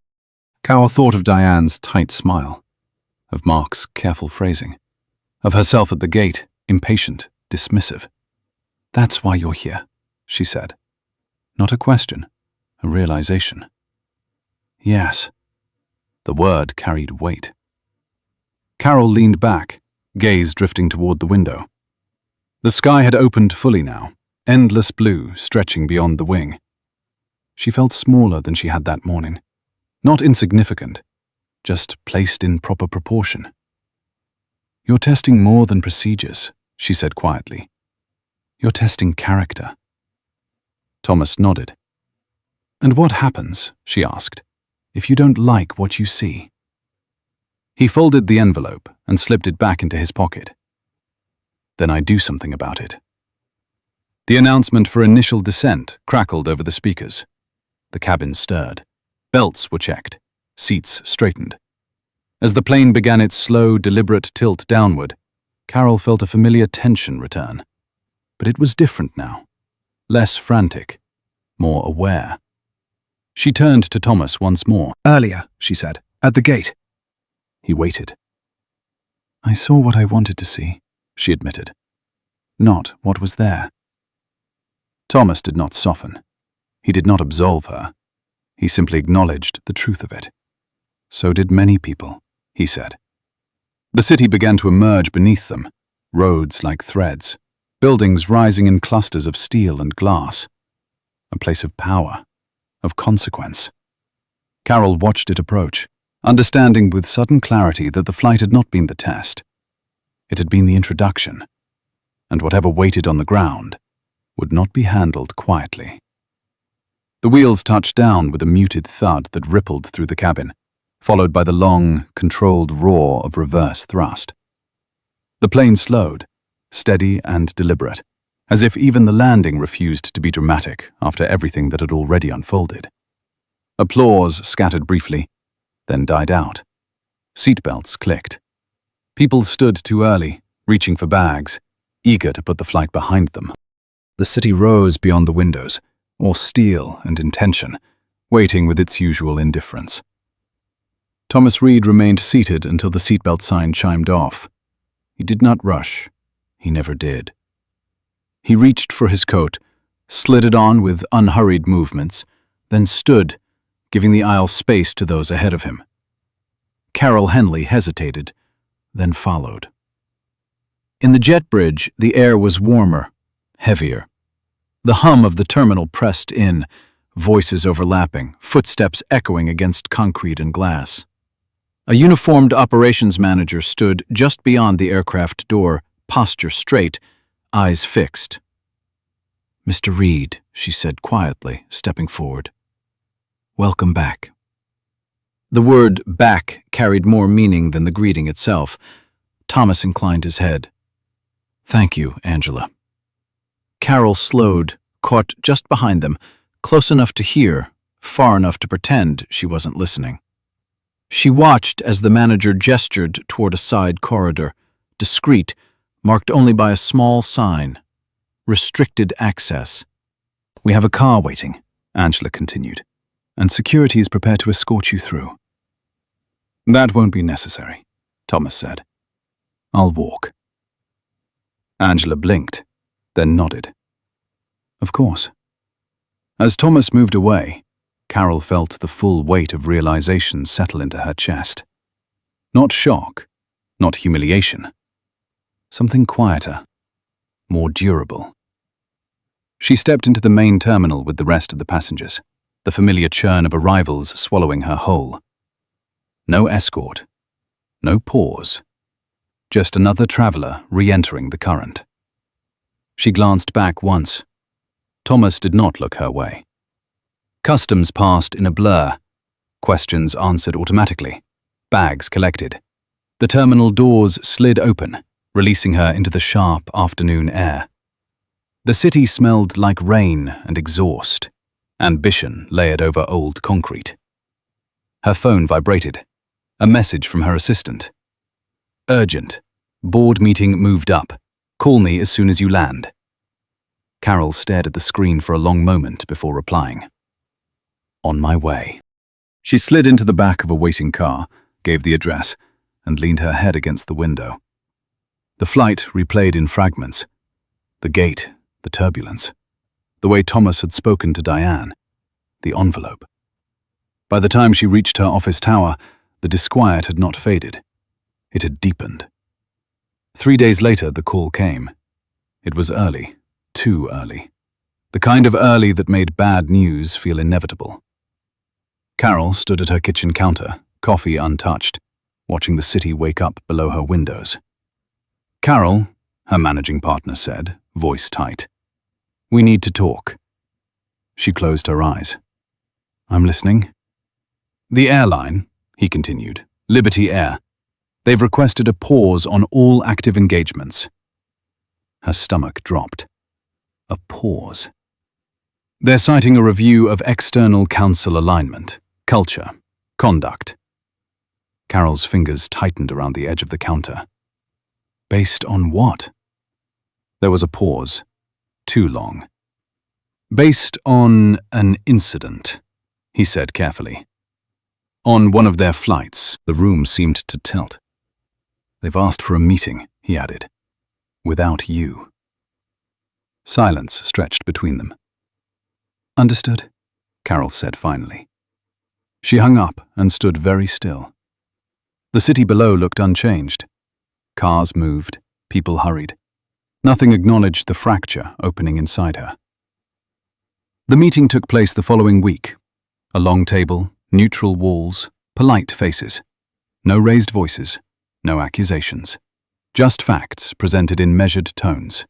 S1: Carol thought of Diane's tight smile, of Mark's careful phrasing, of herself at the gate, impatient, dismissive. "That's why you're here," she said. Not a question, a realization. "Yes." The word carried weight. Carol leaned back, gaze drifting toward the window. The sky had opened fully now, endless blue stretching beyond the wing. She felt smaller than she had that morning. Not insignificant, just placed in proper proportion. "You're testing more than procedures," she said quietly. "You're testing character." Thomas nodded. "And what happens," she asked, "if you don't like what you see?" He folded the envelope and slipped it back into his pocket. "Then I do something about it." The announcement for initial descent crackled over the speakers. The cabin stirred. Belts were checked. Seats straightened. As the plane began its slow, deliberate tilt downward, Carol felt a familiar tension return. But it was different now. Less frantic. More aware. She turned to Thomas once more.
S2: "Earlier," she said, "at the gate."
S1: He waited. "I saw what I wanted to see," she admitted. "Not what was there." Thomas did not soften. He did not absolve her. He simply acknowledged the truth of it. "So did many people," he said. The city began to emerge beneath them, roads like threads, buildings rising in clusters of steel and glass. A place of power, of consequence. Carol watched it approach, understanding with sudden clarity that the flight had not been the test. It had been the introduction, and whatever waited on the ground would not be handled quietly. The wheels touched down with a muted thud that rippled through the cabin, followed by the long, controlled roar of reverse thrust. The plane slowed, steady and deliberate, as if even the landing refused to be dramatic after everything that had already unfolded. Applause scattered briefly, then died out. Seatbelts clicked. People stood too early, reaching for bags, eager to put the flight behind them. The city rose beyond the windows, austere and intention, waiting with its usual indifference. Thomas Reed remained seated until the seatbelt sign chimed off. He did not rush. He never did. He reached for his coat, slid it on with unhurried movements, then stood, giving the aisle space to those ahead of him. Carol Henley hesitated, then followed. In the jet bridge, the air was warmer, heavier. The hum of the terminal pressed in, voices overlapping, footsteps echoing against concrete and glass. A uniformed operations manager stood just beyond the aircraft door, posture straight, eyes fixed. "Mr. Reed," she said quietly, stepping forward. "Welcome back." The word "back" carried more meaning than the greeting itself. Thomas inclined his head. "Thank you, Angela." Carol slowed, caught just behind them, close enough to hear, far enough to pretend she wasn't listening. She watched as the manager gestured toward a side corridor, discreet, marked only by a small sign. Restricted access. "We have a car waiting," Angela continued, "and security is prepared to escort you through." "That won't be necessary," Thomas said. "I'll walk." Angela blinked, then nodded. "Of course." As Thomas moved away, Carol felt the full weight of realization settle into her chest. Not shock, not humiliation. Something quieter, more durable. She stepped into the main terminal with the rest of the passengers, the familiar churn of arrivals swallowing her whole. No escort, no pause. Just another traveler re-entering the current. She glanced back once. Thomas did not look her way. Customs passed in a blur. Questions answered automatically. Bags collected. The terminal doors slid open, releasing her into the sharp afternoon air. The city smelled like rain and exhaust, ambition layered over old concrete. Her phone vibrated. A message from her assistant. "Urgent. Board meeting moved up. Call me as soon as you land." Carol stared at the screen for a long moment before replying. "On my way." She slid into the back of a waiting car, gave the address, and leaned her head against the window. The flight replayed in fragments. The gate, the turbulence. The way Thomas had spoken to Diane. The envelope. By the time she reached her office tower, the disquiet had not faded. It had deepened. 3 days later, the call came. It was early, too early. The kind of early that made bad news feel inevitable. Carol stood at her kitchen counter, coffee untouched, watching the city wake up below her windows. "Carol," her managing partner said, voice tight, "we need to talk." She closed her eyes. "I'm listening." "The airline," he continued, "Liberty Air. They've requested a pause on all active engagements." Her stomach dropped. A pause. "They're citing a review of external council alignment, culture, conduct." Carol's fingers tightened around the edge of the counter. "Based on what?" There was a pause. Too long. "Based on an incident," he said carefully. "On one of their flights." The room seemed to tilt. "They've asked for a meeting," he added. "Without you." Silence stretched between them. "Understood," Carol said finally. She hung up and stood very still. The city below looked unchanged. Cars moved, people hurried. Nothing acknowledged the fracture opening inside her. The meeting took place the following week. A long table, neutral walls, polite faces. No raised voices, no accusations. Just facts presented in measured tones.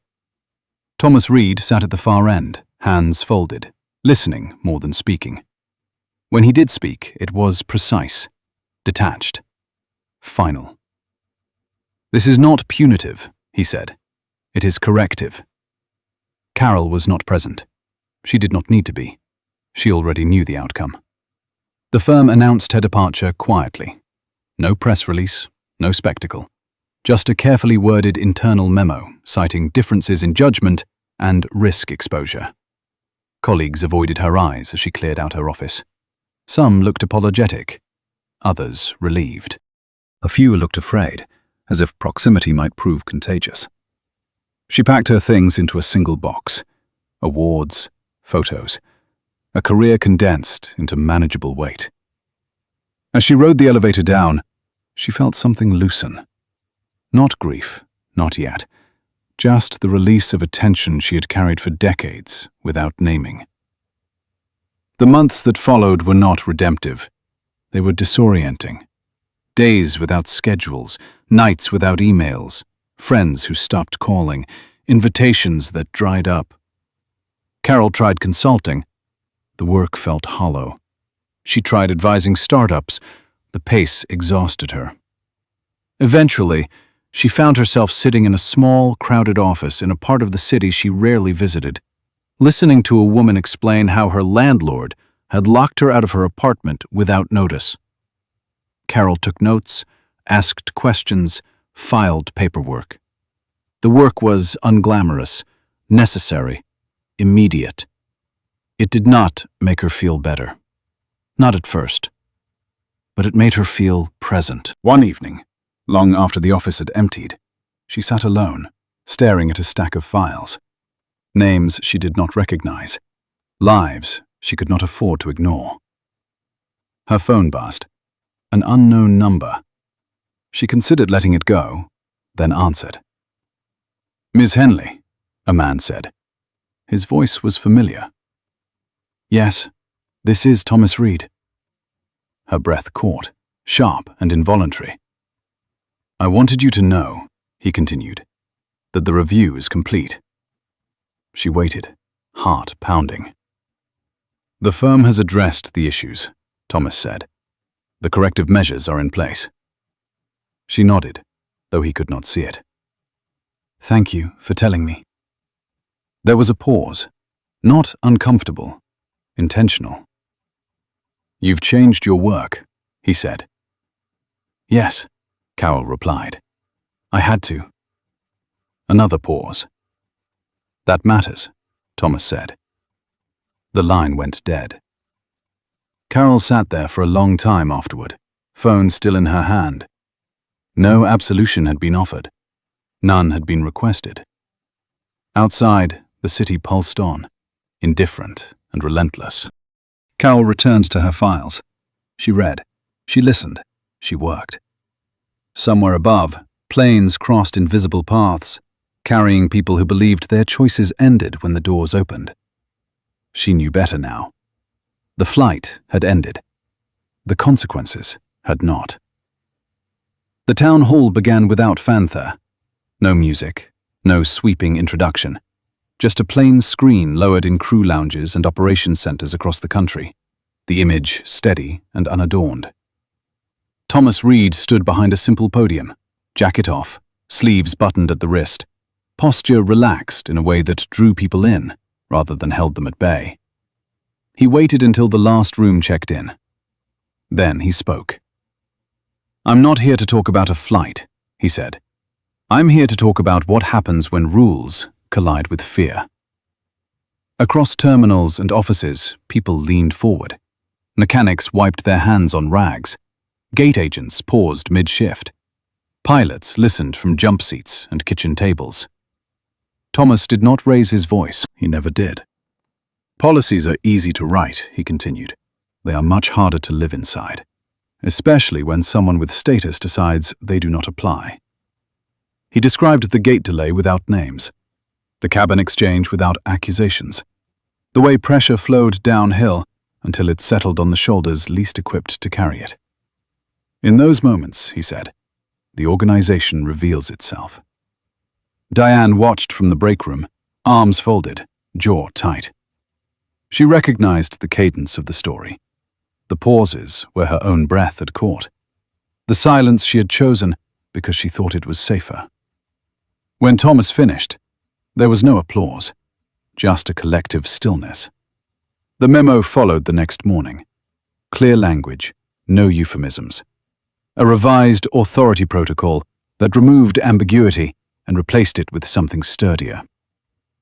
S1: Thomas Reed sat at the far end, hands folded, listening more than speaking. When he did speak, it was precise, detached, final. "This is not punitive," he said. "It is corrective." Carol was not present. She did not need to be. She already knew the outcome. The firm announced her departure quietly. No press release, no spectacle. Just a carefully worded internal memo citing differences in judgment and risk exposure. Colleagues avoided her eyes as she cleared out her office. Some looked apologetic, others relieved. A few looked afraid, as if proximity might prove contagious. She packed her things into a single box. Awards, photos. A career condensed into manageable weight. As she rode the elevator down, she felt something loosen. Not grief, not yet. Just the release of a tension she had carried for decades without naming. The months that followed were not redemptive. They were disorienting. Days without schedules, nights without emails, friends who stopped calling, invitations that dried up. Carol tried consulting. The work felt hollow. She tried advising startups. The pace exhausted her. Eventually, she found herself sitting in a small, crowded office in a part of the city she rarely visited, listening to a woman explain how her landlord had locked her out of her apartment without notice. Carol took notes, asked questions, filed paperwork. The work was unglamorous, necessary, immediate. It did not make her feel better. Not at first. But it made her feel present. One evening, long after the office had emptied, she sat alone, staring at a stack of files. Names she did not recognize. Lives she could not afford to ignore. Her phone buzzed. An unknown number. She considered letting it go, then answered. "Miss Henley," a man said. His voice was familiar. "Yes, this is Thomas Reed." Her breath caught, sharp and involuntary. "I wanted you to know," he continued, "that the review is complete." She waited, heart pounding. "The firm has addressed the issues," Thomas said. "The corrective measures are in place." She nodded, though he could not see it. "Thank you for telling me." There was a pause, not uncomfortable, intentional. "You've changed your work," he said. "Yes," Carol replied. "I had to." Another pause. "That matters," Thomas said. The line went dead. Carol sat there for a long time afterward, phone still in her hand. No absolution had been offered. None had been requested. Outside, the city pulsed on, indifferent and relentless. Carol returned to her files. She read. She listened. she worked. Somewhere above, planes crossed invisible paths, carrying people who believed their choices ended when the doors opened. She knew better now. The flight had ended. The consequences had not. The town hall began without fanfare. No music, no sweeping introduction. Just a plain screen lowered in crew lounges and operations centers across the country, the image steady and unadorned. Thomas Reed stood behind a simple podium, jacket off, sleeves buttoned at the wrist, posture relaxed in a way that drew people in rather than held them at bay. He waited until the last room checked in. Then he spoke. "I'm not here to talk about a flight," he said. "I'm here to talk about what happens when rules collide with fear." Across terminals and offices, people leaned forward. Mechanics wiped their hands on rags. Gate agents paused mid-shift. Pilots listened from jump seats and kitchen tables. Thomas did not raise his voice. He never did. "Policies are easy to write," he continued. "They are much harder to live inside, especially when someone with status decides they do not apply." He described the gate delay without names, the cabin exchange without accusations, the way pressure flowed downhill until it settled on the shoulders least equipped to carry it. "In those moments," he said, "the organization reveals itself." Diane watched from the break room, arms folded, jaw tight. She recognized the cadence of the story, the pauses where her own breath had caught, the silence she had chosen because she thought it was safer. When Thomas finished, there was no applause, just a collective stillness. The memo followed the next morning. Clear language, no euphemisms. A revised authority protocol that removed ambiguity and replaced it with something sturdier.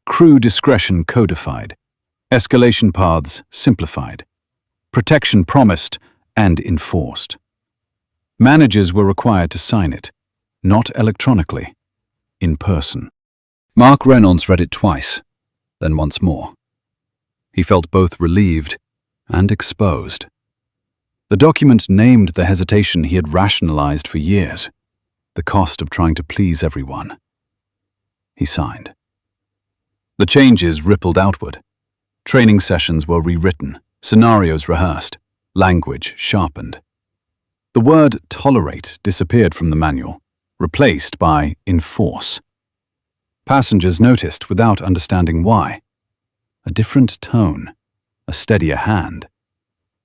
S1: Crew discretion codified. Escalation paths simplified. Protection promised and enforced. Managers were required to sign it, not electronically, in person. Mark Reynolds read it twice, then once more. He felt both relieved and exposed. The document named the hesitation he had rationalized for years, the cost of trying to please everyone. He signed. The changes rippled outward. Training sessions were rewritten, scenarios rehearsed, language sharpened. The word tolerate disappeared from the manual, replaced by enforce. Passengers noticed without understanding why. A different tone, a steadier hand.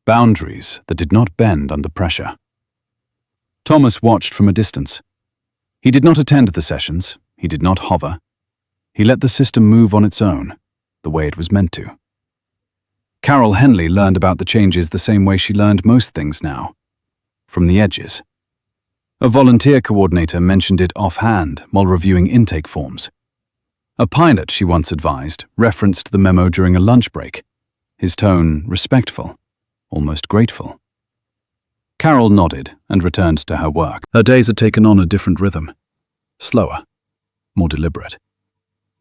S1: Boundaries that did not bend under pressure. Thomas watched from a distance. He did not attend the sessions, he did not hover. He let the system move on its own, the way it was meant to. Carol Henley learned about the changes the same way she learned most things now, from the edges. A volunteer coordinator mentioned it offhand while reviewing intake forms. A pilot, she once advised, referenced the memo during a lunch break, his tone respectful, almost grateful. Carol nodded and returned to her work. Her days had taken on a different rhythm, slower, more deliberate.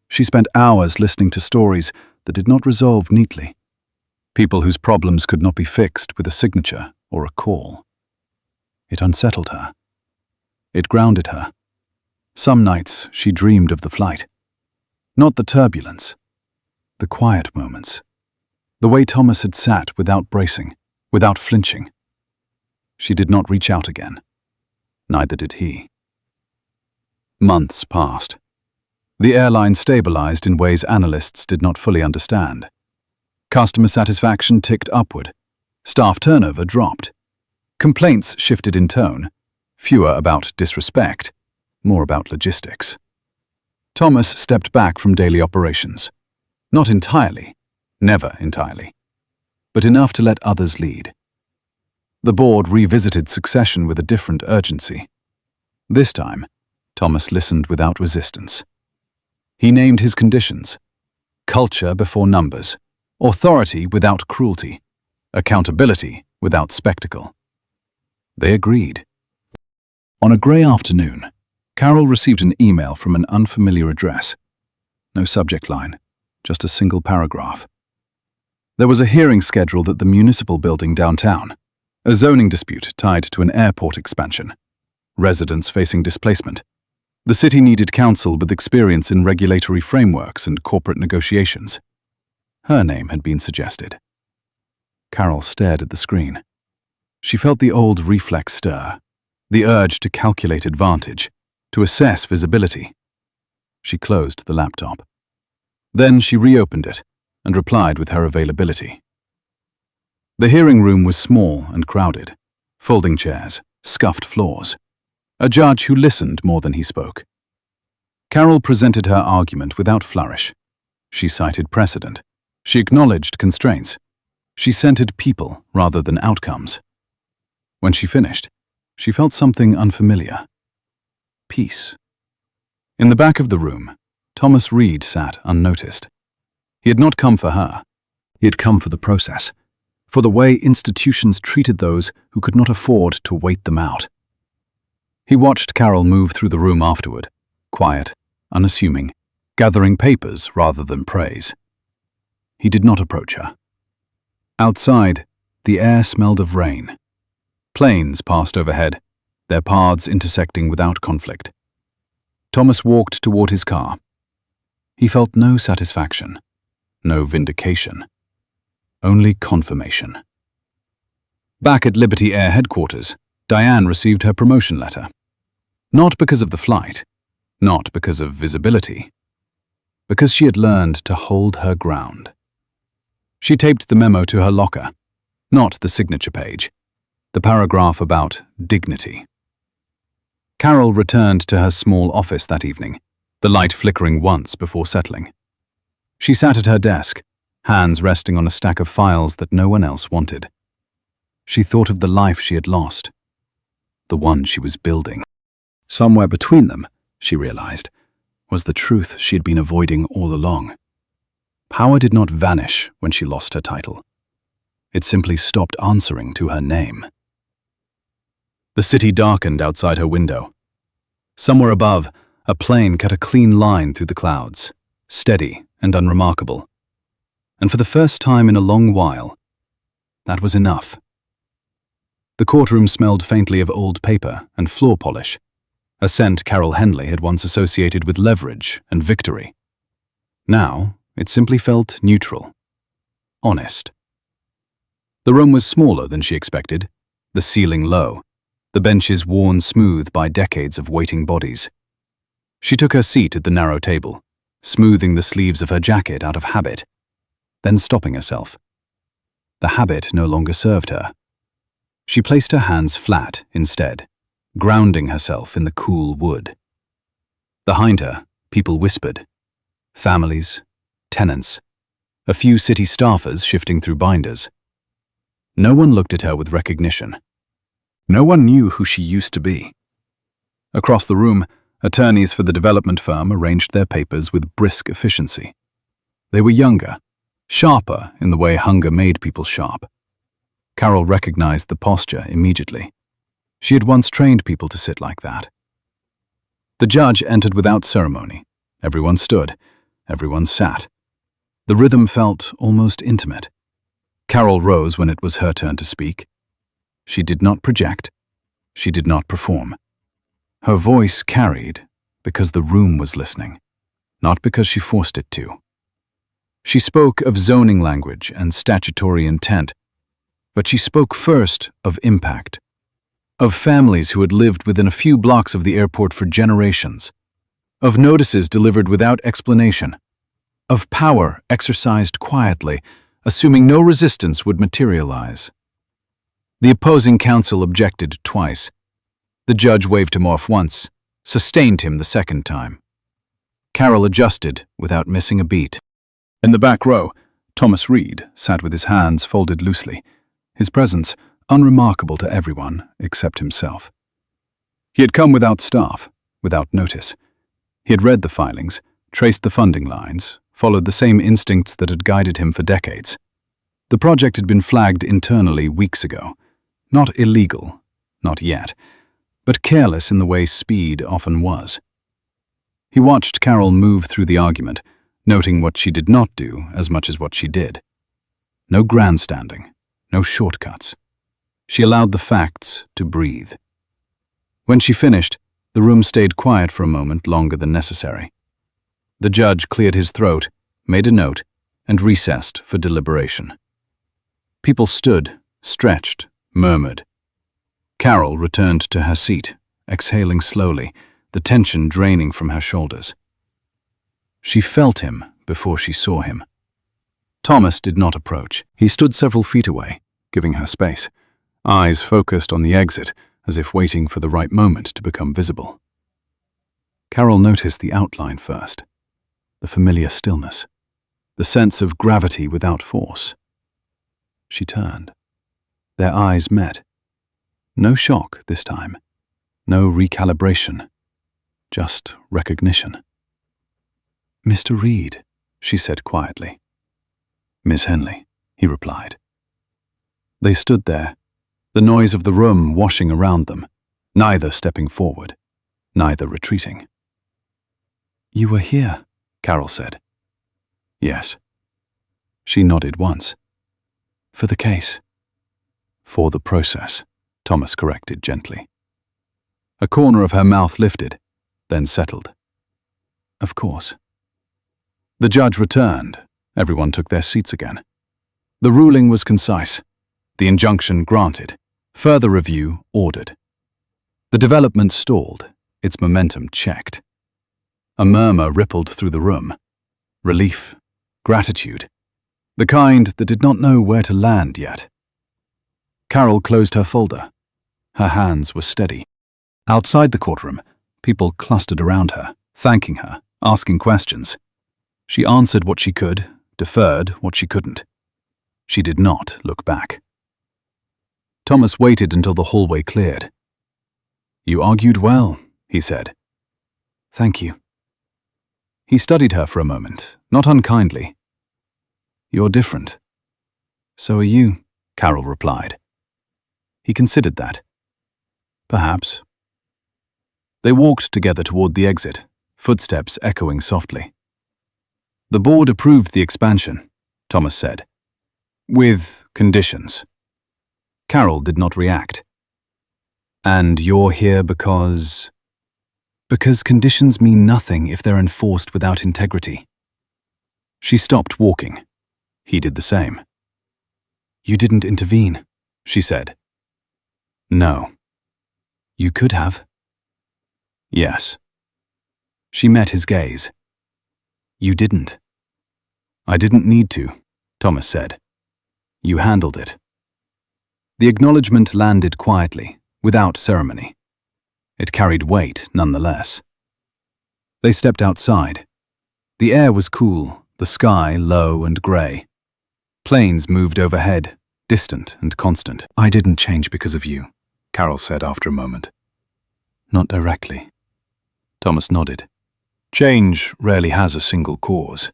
S1: She spent hours listening to stories that did not resolve neatly, people whose problems could not be fixed with a signature or a call. It unsettled her. It grounded her. Some nights she dreamed of the flight. Not the turbulence, the quiet moments. The way Thomas had sat without bracing, without flinching. She did not reach out again. Neither did he. Months passed. The airline stabilized in ways analysts did not fully understand. Customer satisfaction ticked upward. Staff turnover dropped. Complaints shifted in tone, fewer about disrespect, more about logistics. Thomas stepped back from daily operations. Not entirely, never entirely, but enough to let others lead. The board revisited succession with a different urgency. This time, Thomas listened without resistance. He named his conditions: culture before numbers, authority without cruelty, accountability without spectacle. They agreed. On a grey afternoon, Carol received an email from an unfamiliar address. No subject line, just a single paragraph. There was a hearing scheduled at the municipal building downtown. A zoning dispute tied to an airport expansion. Residents facing displacement. The city needed counsel with experience in regulatory frameworks and corporate negotiations. Her name had been suggested. Carol stared at the screen. She felt the old reflex stir, the urge to calculate advantage, to assess visibility. She closed the laptop. Then she reopened it and replied with her availability. The hearing room was small and crowded. Folding chairs, scuffed floors. A judge who listened more than he spoke. Carol presented her argument without flourish. She cited precedent. She acknowledged constraints. She centered people rather than outcomes. When she finished, she felt something unfamiliar. Peace. In the back of the room, Thomas Reed sat unnoticed. He had not come for her. He had come for the process, for the way institutions treated those who could not afford to wait them out. He watched Carol move through the room afterward, quiet, unassuming, gathering papers rather than praise. He did not approach her. Outside, the air smelled of rain. Planes passed overhead, their paths intersecting without conflict. Thomas walked toward his car. He felt no satisfaction, no vindication, only confirmation. Back at Liberty Air headquarters, Diane received her promotion letter. Not because of the flight, not because of visibility, because she had learned to hold her ground. She taped the memo to her locker, not the signature page, the paragraph about dignity. Carol returned to her small office that evening, the light flickering once before settling. She sat at her desk, hands resting on a stack of files that no one else wanted. She thought of the life she had lost, the one she was building. Somewhere between them, she realized, was the truth she had been avoiding all along. Power did not vanish when she lost her title. It simply stopped answering to her name. The city darkened outside her window. Somewhere above, a plane cut a clean line through the clouds, steady and unremarkable. And for the first time in a long while, that was enough. The courtroom smelled faintly of old paper and floor polish, a scent Carol Henley had once associated with leverage and victory. Now, it simply felt neutral, honest. The room was smaller than she expected, the ceiling low, the benches worn smooth by decades of waiting bodies. She took her seat at the narrow table, smoothing the sleeves of her jacket out of habit, then stopping herself. The habit no longer served her. She placed her hands flat instead, grounding herself in the cool wood. Behind her, people whispered. Families, tenants, a few city staffers shifting through binders. No one looked at her with recognition. No one knew who she used to be. Across the room, attorneys for the development firm arranged their papers with brisk efficiency. They were younger, sharper in the way hunger made people sharp. Carol recognized the posture immediately. She had once trained people to sit like that. The judge entered without ceremony. Everyone stood. Everyone sat. The rhythm felt almost intimate. Carol rose when it was her turn to speak. She did not project. She did not perform. Her voice carried because the room was listening, not because she forced it to. She spoke of zoning language and statutory intent, but she spoke first of impact, of families who had lived within a few blocks of the airport for generations, of notices delivered without explanation, of power exercised quietly, assuming no resistance would materialize. The opposing counsel objected twice. The judge waved him off once, sustained him the second time. Carol adjusted without missing a beat. In the back row, Thomas Reed sat with his hands folded loosely, his presence unremarkable to everyone except himself. He had come without staff, without notice. He had read the filings, traced the funding lines, followed the same instincts that had guided him for decades. The project had been flagged internally weeks ago. Not illegal, not yet, but careless in the way speed often was. He watched Carol move through the argument, noting what she did not do as much as what she did. No grandstanding, no shortcuts. She allowed the facts to breathe. When she finished, the room stayed quiet for a moment longer than necessary. The judge cleared his throat, made a note, and recessed for deliberation. People stood, stretched, murmured. Carol returned to her seat, exhaling slowly, the tension draining from her shoulders. She felt him before she saw him. Thomas did not approach. He stood several feet away, giving her space, eyes focused on the exit, as if waiting for the right moment to become visible. Carol noticed the outline first, the familiar stillness, the sense of gravity without force. She turned. Their eyes met. No shock this time, no recalibration, just recognition. "Mr. Reed," she said quietly. "Miss Henley," he replied. They stood there, the noise of the room washing around them, neither stepping forward, neither retreating. "You were here," Carol said. "Yes." She nodded once. "For the case?" "For the process," Thomas corrected gently. A corner of her mouth lifted, then settled. "Of course." The judge returned. Everyone took their seats again. The ruling was concise. The injunction granted. Further review ordered. The development stalled, its momentum checked. A murmur rippled through the room. Relief, gratitude, the kind that did not know where to land yet. Carol closed her folder. Her hands were steady. Outside the courtroom, people clustered around her, thanking her, asking questions. She answered what she could, deferred what she couldn't. She did not look back. Thomas waited until the hallway cleared. "You argued well," he said. "Thank you." He studied her for a moment, not unkindly. "You're different." "So are you," Carol replied. He considered that. Perhaps. They walked together toward the exit, footsteps echoing softly. "The board approved the expansion," Thomas said. "With conditions." Carol did not react. "And you're here because—" "Because conditions mean nothing if they're enforced without integrity." She stopped walking. He did the same. "You didn't intervene," she said. "No." "You could have." "Yes." She met his gaze. "You didn't." "I didn't need to," Thomas said. "You handled it." The acknowledgement landed quietly, without ceremony. It carried weight, nonetheless. They stepped outside. The air was cool, the sky low and grey. Planes moved overhead, distant and constant.
S2: "I didn't change because of you," Carol said after a moment.
S1: "Not directly." Thomas nodded. "Change rarely has a single cause."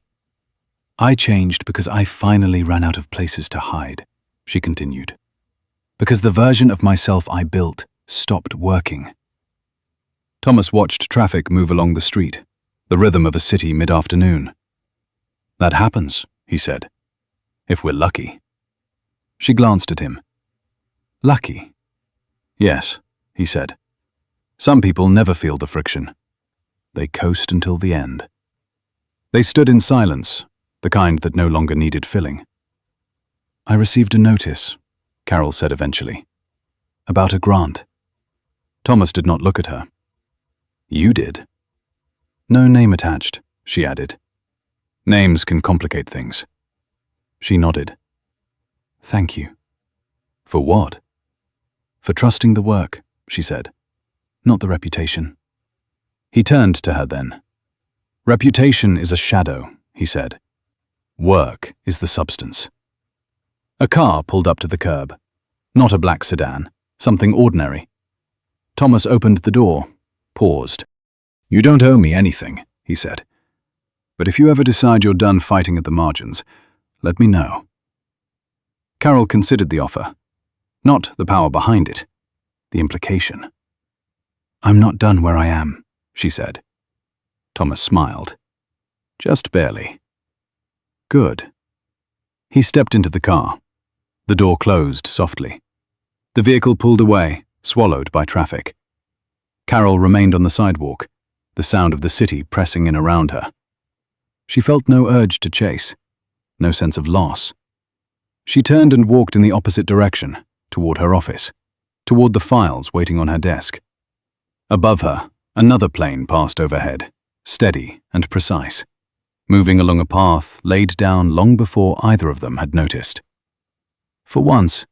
S1: "I changed because I finally ran out of places to hide," she continued. "Because the version of myself I built stopped working." Thomas watched traffic move along the street, the rhythm of a city mid-afternoon. "That happens," he said. "If we're lucky." She glanced at him. "Lucky?" "Yes," he said. "Some people never feel the friction. They coast until the end." They stood in silence, the kind that no longer needed filling. "I received a notice," Carol said eventually. "About a grant." Thomas did not look at her. "You did?" "No name attached," she added. "Names can complicate things." She nodded. "Thank you." "For what?" "For trusting the work," she said. "Not the reputation." He turned to her then. "Reputation is a shadow," he said. "Work is the substance." A car pulled up to the curb. Not a black sedan, something ordinary. Thomas opened the door, paused. "You don't owe me anything," he said. "But if you ever decide you're done fighting at the margins, let me know." Carol considered the offer. Not the power behind it, the implication. "I'm not done where I am," she said. Thomas smiled. "Just barely." "Good." He stepped into the car. The door closed softly. The vehicle pulled away, swallowed by traffic. Carol remained on the sidewalk, the sound of the city pressing in around her. She felt no urge to chase, no sense of loss. She turned and walked in the opposite direction, toward her office, toward the files waiting on her desk. Above her, another plane passed overhead, steady and precise, moving along a path laid down long before either of them had noticed. For once,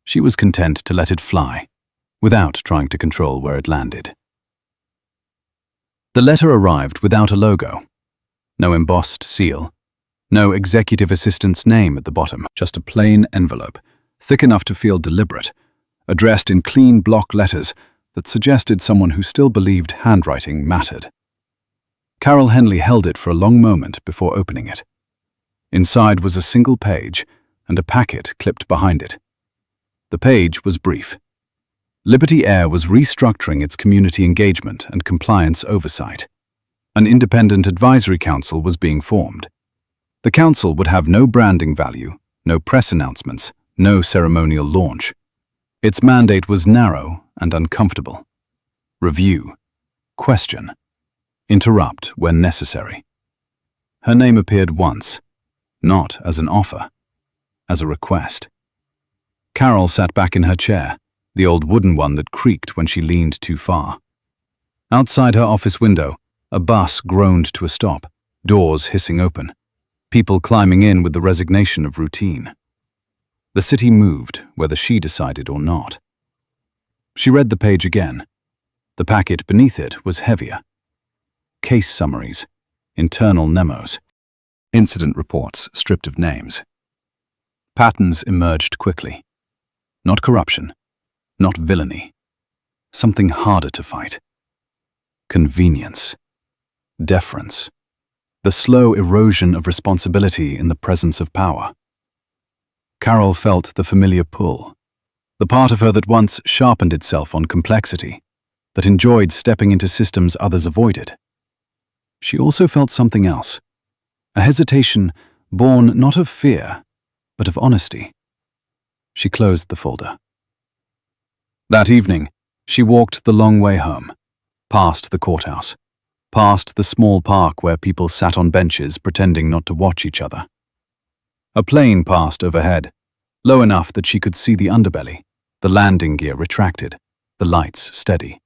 S1: she was content to let it fly, without trying to control where it landed. The letter arrived without a logo, no embossed seal, no executive assistant's name at the bottom, just a plain envelope, thick enough to feel deliberate, addressed in clean block letters that suggested someone who still believed handwriting mattered. Carol Henley held it for a long moment before opening it. Inside was a single page and a packet clipped behind it. The page was brief. Liberty Air was restructuring its community engagement and compliance oversight. An independent advisory council was being formed. The council would have no branding value, no press announcements, no ceremonial launch. Its mandate was narrow and uncomfortable. Review, question, interrupt when necessary. Her name appeared once, not as an offer, as a request. Carol sat back in her chair, the old wooden one that creaked when she leaned too far. Outside her office window, a bus groaned to a stop, doors hissing open, people climbing in with the resignation of routine. The city moved, whether she decided or not. She read the page again. The packet beneath it was heavier. Case summaries, internal memos, incident reports stripped of names. Patterns emerged quickly. Not corruption, not villainy. Something harder to fight. Convenience. Deference. The slow erosion of responsibility in the presence of power. Carol felt the familiar pull, the part of her that once sharpened itself on complexity, that enjoyed stepping into systems others avoided. She also felt something else, a hesitation born not of fear, but of honesty. She closed the folder. That evening, she walked the long way home, past the courthouse, past the small park where people sat on benches pretending not to watch each other. A plane passed overhead, low enough that she could see the underbelly, the landing gear retracted, the lights steady.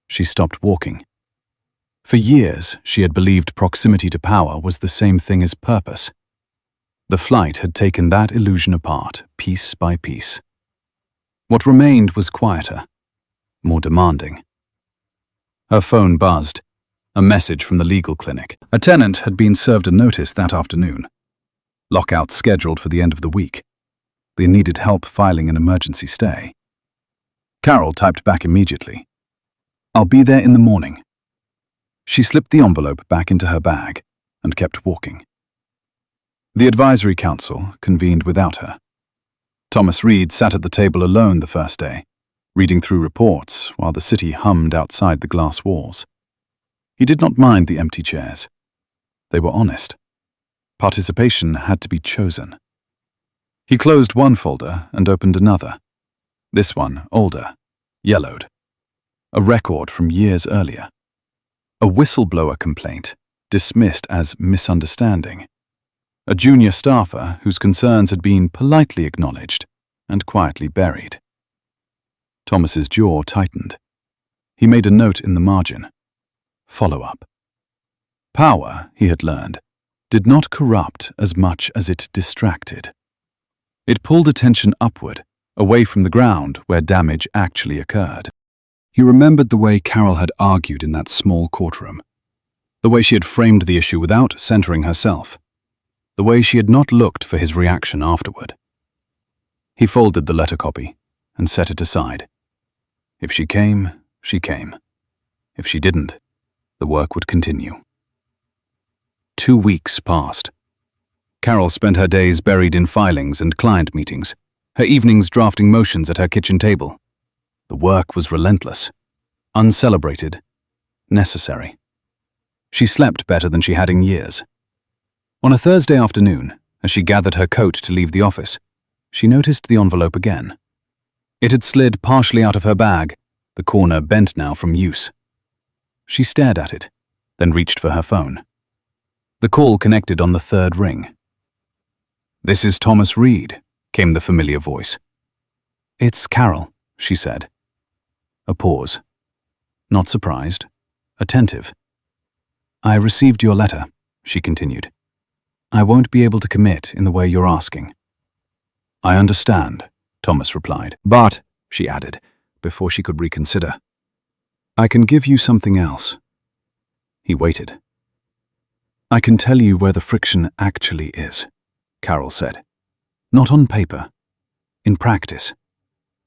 S1: She stopped walking. For years, she had believed proximity to power was the same thing as purpose. The flight had taken that illusion apart, piece by piece. What remained was quieter, more demanding. Her phone buzzed, a message from the legal clinic. A tenant had been served a notice that afternoon. Lockout scheduled for the end of the week. They needed help filing an emergency stay. Carol typed back immediately. "I'll be there in the morning." She slipped the envelope back into her bag and kept walking. The advisory council convened without her. Thomas Reed sat at the table alone the first day, reading through reports while the city hummed outside the glass walls. He did not mind the empty chairs. They were honest. Participation had to be chosen. He closed one folder and opened another. This one, older, yellowed. A record from years earlier. A whistleblower complaint, dismissed as misunderstanding. A junior staffer whose concerns had been politely acknowledged and quietly buried. Thomas's jaw tightened. He made a note in the margin. Follow-up. Power, he had learned, did not corrupt as much as it distracted. It pulled attention upward, away from the ground where damage actually occurred. He remembered the way Carol had argued in that small courtroom, the way she had framed the issue without centering herself, the way she had not looked for his reaction afterward. He folded the letter copy and set it aside. If she came, she came. If she didn't, the work would continue. 2 weeks passed. Carol spent her days buried in filings and client meetings, her evenings drafting motions at her kitchen table. The work was relentless, uncelebrated, necessary. She slept better than she had in years. On a Thursday afternoon, as she gathered her coat to leave the office, she noticed the envelope again. It had slid partially out of her bag, the corner bent now from use. She stared at it, then reached for her phone. The call connected on the third ring. "This is Thomas Reed," came the familiar voice. "It's Carol," she said. A pause. Not surprised, attentive. "I received your letter," she continued. "I won't be able to commit in the way you're asking." "I understand," Thomas replied. "But," she added, before she could reconsider, "I can give you something else." He waited. "I can tell you where the friction actually is," Carol said. "Not on paper. In practice.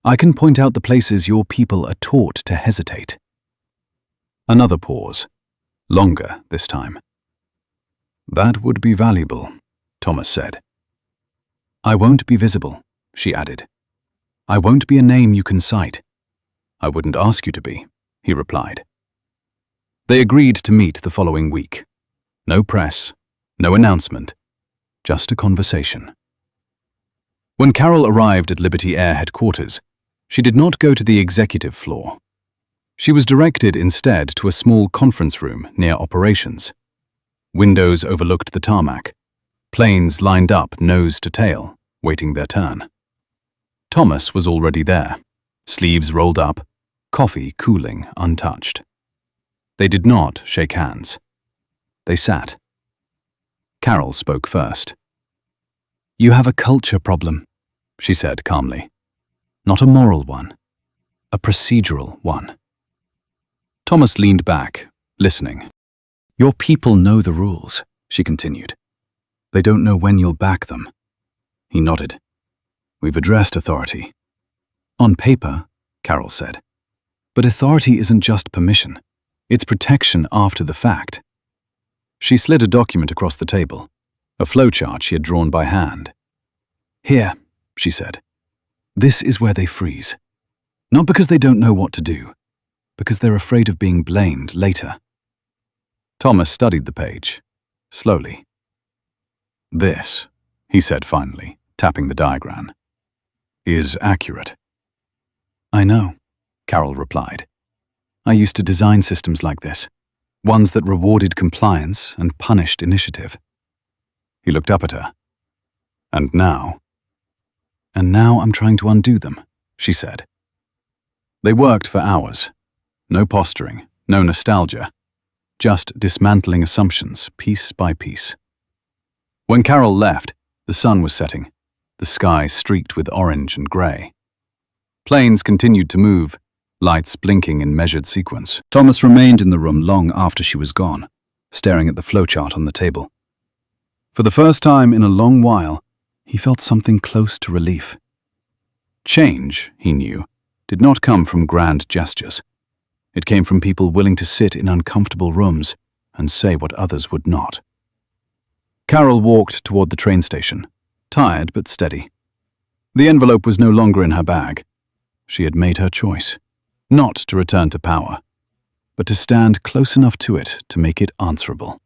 S1: I can point out the places your people are taught to hesitate." Another pause. Longer this time. "That would be valuable," Thomas said. "I won't be visible," she added. "I won't be a name you can cite." "I wouldn't ask you to be," he replied. They agreed to meet the following week. No press, no announcement, just a conversation. When Carol arrived at Liberty Air headquarters, she did not go to the executive floor. She was directed instead to a small conference room near operations. Windows overlooked the tarmac. Planes lined up nose to tail, waiting their turn. Thomas was already there, sleeves rolled up, coffee cooling untouched. They did not shake hands. They sat. Carol spoke first. "You have a culture problem," she said calmly. "Not a moral one, a procedural one." Thomas leaned back, listening. "Your people know the rules," she continued. "They don't know when you'll back them." He nodded. "We've addressed authority." "On paper," Carol said. "But authority isn't just permission. It's protection after the fact." She slid a document across the table, a flowchart she had drawn by hand. "Here," she said. "This is where they freeze. Not because they don't know what to do, because they're afraid of being blamed later." Thomas studied the page, slowly. "This," he said finally, tapping the diagram, "is accurate." "I know," Carol replied. "I used to design systems like this, ones that rewarded compliance and punished initiative." He looked up at her. "And now?" "And now I'm trying to undo them," she said. They worked for hours. No posturing, no nostalgia. Just dismantling assumptions, piece by piece. When Carol left, the sun was setting, the sky streaked with orange and grey. Planes continued to move, lights blinking in measured sequence. Thomas remained in the room long after she was gone, staring at the flowchart on the table. For the first time in a long while, he felt something close to relief. Change, he knew, did not come from grand gestures. It came from people willing to sit in uncomfortable rooms and say what others would not. Carol walked toward the train station, tired but steady. The envelope was no longer in her bag. She had made her choice, not to return to power, but to stand close enough to it to make it answerable.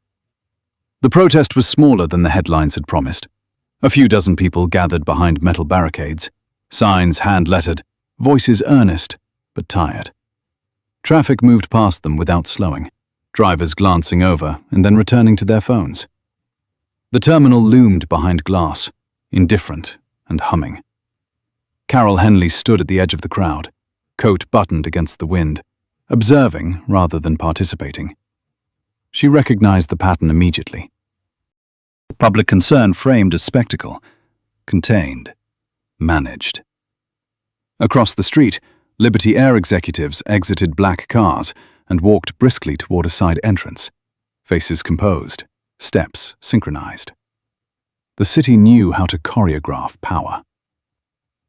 S1: The protest was smaller than the headlines had promised. A few dozen people gathered behind metal barricades, signs hand-lettered, voices earnest but tired. Traffic moved past them without slowing, drivers glancing over and then returning to their phones. The terminal loomed behind glass, indifferent and humming. Carol Henley stood at the edge of the crowd, coat buttoned against the wind, observing rather than participating. She recognized the pattern immediately. Public concern framed as spectacle, contained, managed. Across the street, Liberty Air executives exited black cars and walked briskly toward a side entrance, faces composed, steps synchronized. The city knew how to choreograph power.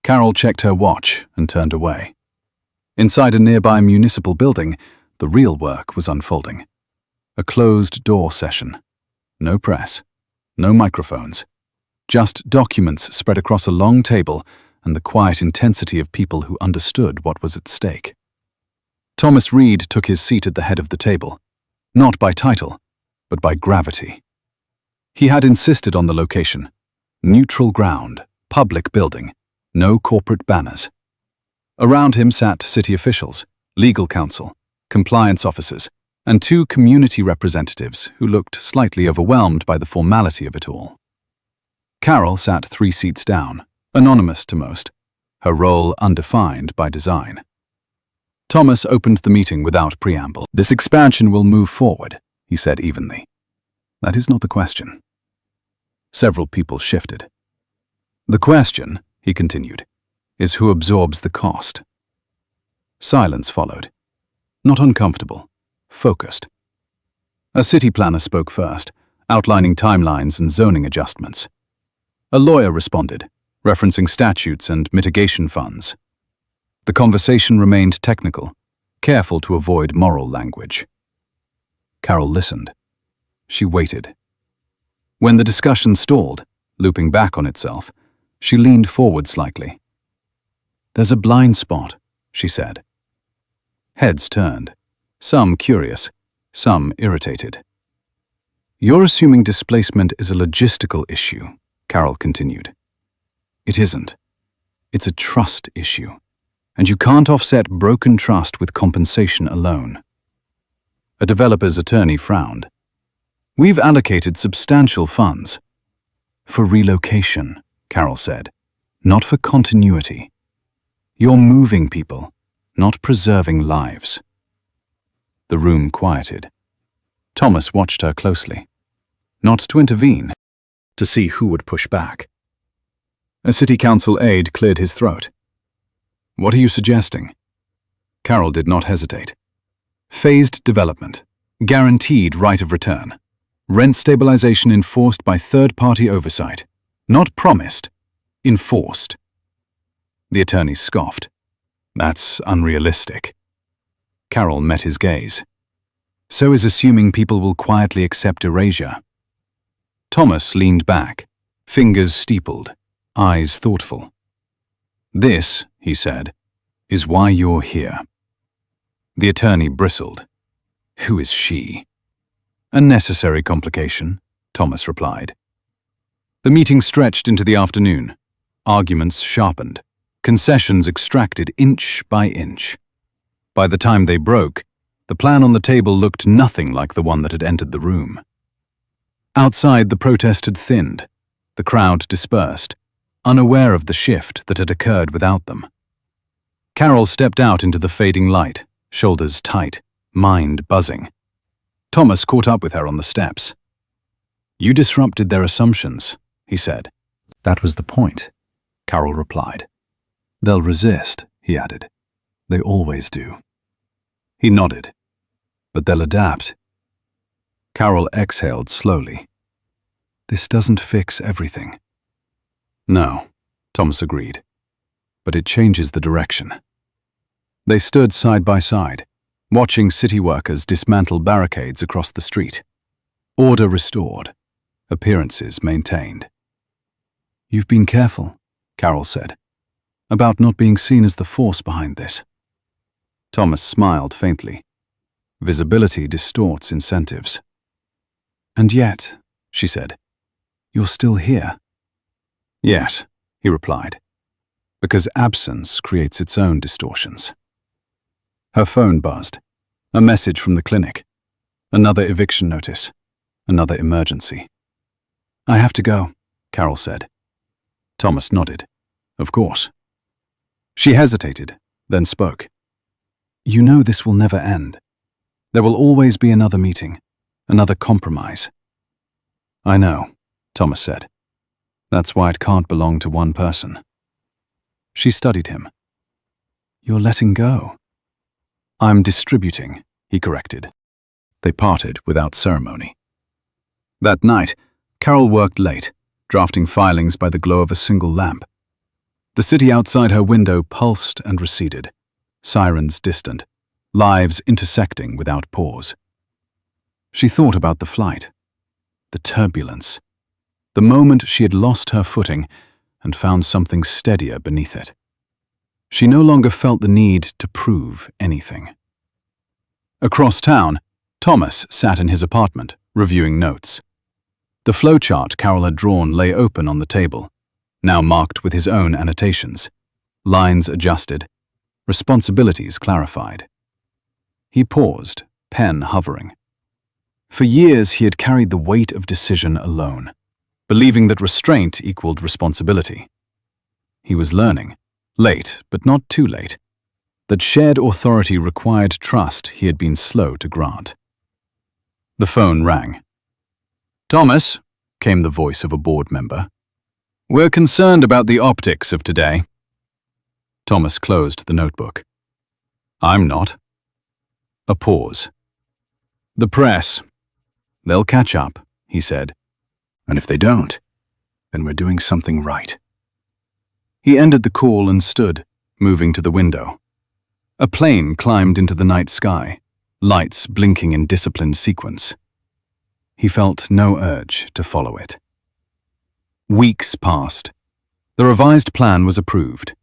S1: Carol checked her watch and turned away. Inside a nearby municipal building, the real work was unfolding. A closed-door session. No press, no microphones, just documents spread across a long table and the quiet intensity of people who understood what was at stake. Thomas Reed took his seat at the head of the table, not by title, but by gravity. He had insisted on the location. Neutral ground, public building, no corporate banners. Around him sat city officials, legal counsel, compliance officers, and two community representatives who looked slightly overwhelmed by the formality of it all. Carol sat 3 seats down, anonymous to most, her role undefined by design. Thomas opened the meeting without preamble. "This expansion will move forward," he said evenly. "That is not the question." Several people shifted. "The question," he continued, "is who absorbs the cost." Silence followed. Not uncomfortable, focused. A city planner spoke first, outlining timelines and zoning adjustments. A lawyer responded, referencing statutes and mitigation funds. The conversation remained technical, careful to avoid moral language. Carol listened. She waited. When the discussion stalled, looping back on itself, she leaned forward slightly. "There's a blind spot," she said. Heads turned, some curious, some irritated. "You're assuming displacement is a logistical issue," Carol continued. "It isn't. It's a trust issue, and you can't offset broken trust with compensation alone." A developer's attorney frowned. "We've allocated substantial funds." "For relocation," Carol said, "not for continuity. You're moving people, not preserving lives." The room quieted. Thomas watched her closely. Not to intervene, to see who would push back. A city council aide cleared his throat. "What are you suggesting?" Carol did not hesitate. "Phased development, guaranteed right of return, rent stabilization enforced by third-party oversight, not promised, enforced." The attorney scoffed. "That's unrealistic." Carol met his gaze. "So is assuming people will quietly accept erasure." Thomas leaned back, fingers steepled, eyes thoughtful. "This," he said, "is why you're here." The attorney bristled. "Who is she?" "A necessary complication," Thomas replied. The meeting stretched into the afternoon. Arguments sharpened. Concessions extracted inch by inch. By the time they broke, the plan on the table looked nothing like the one that had entered the room. Outside, the protest had thinned. The crowd dispersed, unaware of the shift that had occurred without them. Carol stepped out into the fading light, shoulders tight, mind buzzing. Thomas caught up with her on the steps. "You disrupted their assumptions," he said. "That was the point," Carol replied. "They'll resist," he added. "They always do." He nodded. "But they'll adapt." Carol exhaled slowly. "This doesn't fix everything." "No," Thomas agreed. "But it changes the direction." They stood side by side, watching city workers dismantle barricades across the street. Order restored, appearances maintained. "You've been careful," Carol said, "about not being seen as the force behind this." Thomas smiled faintly. Visibility distorts incentives. "And yet," she said, "you're still here." "Yes," he replied, "because absence creates its own distortions." Her phone buzzed. A message from the clinic. Another eviction notice. Another emergency. "I have to go," Carol said. Thomas nodded. "Of course." She hesitated, then spoke. "You know this will never end. There will always be another meeting, another compromise." "I know," Thomas said. "That's why it can't belong to one person." She studied him. "You're letting go." "I'm distributing," he corrected. They parted without ceremony. That night, Carol worked late, drafting filings by the glow of a single lamp. The city outside her window pulsed and receded, sirens distant, lives intersecting without pause. She thought about the flight, the turbulence, the moment she had lost her footing and found something steadier beneath it. She no longer felt the need to prove anything. Across town, Thomas sat in his apartment, reviewing notes. The flowchart Carol had drawn lay open on the table, now marked with his own annotations, lines adjusted, responsibilities clarified. He paused, pen hovering. For years he had carried the weight of decision alone, believing that restraint equaled responsibility. He was learning, late but not too late, that shared authority required trust he had been slow to grant. The phone rang. "Thomas," came the voice of a board member. "We're concerned about the optics of today." Thomas closed the notebook. "I'm not." A pause. "The press. They'll catch up," he said.
S2: And if they don't, then we're doing something right.
S1: He ended the call and stood, moving to the window. A plane climbed into the night sky, lights blinking in disciplined sequence. He felt no urge to follow it. Weeks passed. The revised plan was approved.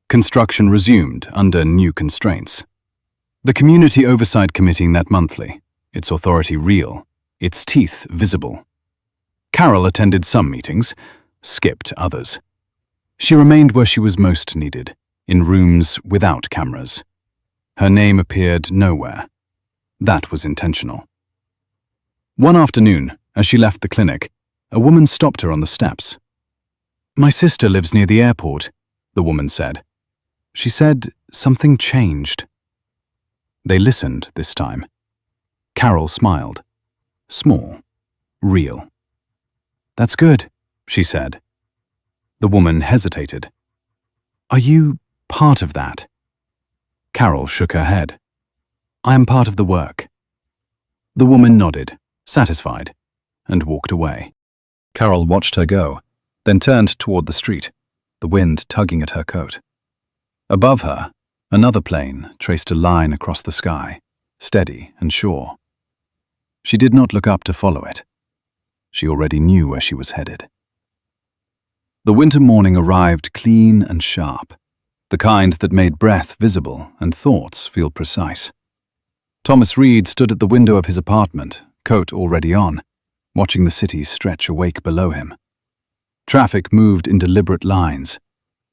S1: Construction resumed under new constraints. The Community Oversight Committee met monthly, its authority real, its teeth visible. Carol attended some meetings, skipped others. She remained where she was most needed, in rooms without cameras. Her name appeared nowhere. That was intentional. One afternoon, as she left the clinic, a woman stopped her on the steps. "My sister lives near the airport," the woman said. She said something changed. They listened this time. Carol smiled. Small. Real. "That's good," she said. The woman hesitated. "Are you part of that?" Carol shook her head. "I am part of the work." The woman nodded, satisfied, and walked away. Carol watched her go, then turned toward the street, the wind tugging at her coat. Above her, another plane traced a line across the sky, steady and sure. She did not look up to follow it. She already knew where she was headed. The winter morning arrived clean and sharp, the kind that made breath visible and thoughts feel precise. Thomas Reed stood at the window of his apartment, coat already on, watching the city stretch awake below him. Traffic moved in deliberate lines.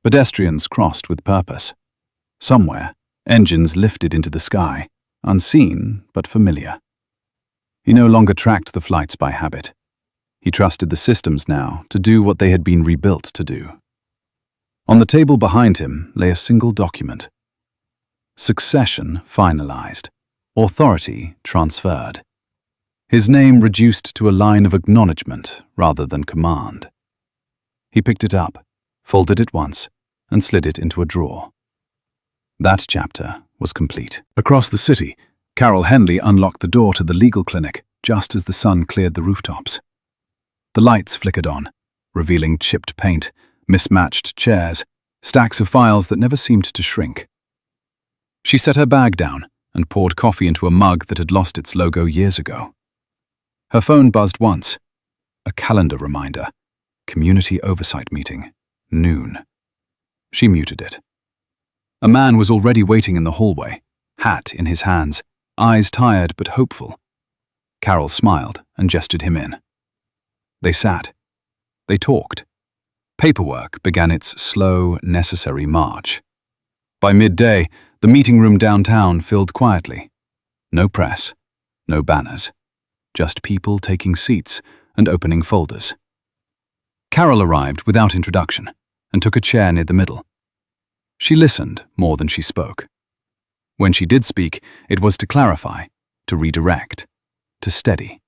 S1: Pedestrians crossed with purpose. Somewhere, engines lifted into the sky, unseen but familiar. He no longer tracked the flights by habit. He trusted the systems now to do what they had been rebuilt to do. On the table behind him lay a single document. Succession finalized. Authority transferred. His name reduced to a line of acknowledgement rather than command. He picked it up, folded it once, and slid it into a drawer. That chapter was complete. Across the city, Carol Henley unlocked the door to the legal clinic just as the sun cleared the rooftops. The lights flickered on, revealing chipped paint, mismatched chairs, stacks of files that never seemed to shrink. She set her bag down and poured coffee into a mug that had lost its logo years ago. Her phone buzzed once. A calendar reminder. Community Oversight Meeting. Noon. She muted it. A man was already waiting in the hallway, hat in his hands, eyes tired but hopeful. Carol smiled and gestured him in. They sat. They talked. Paperwork began its slow, necessary march. By midday, the meeting room downtown filled quietly. No press, no banners, just people taking seats and opening folders. Carol arrived without introduction and took a chair near the middle. She listened more than she spoke. When she did speak, it was to clarify, to redirect, to steady.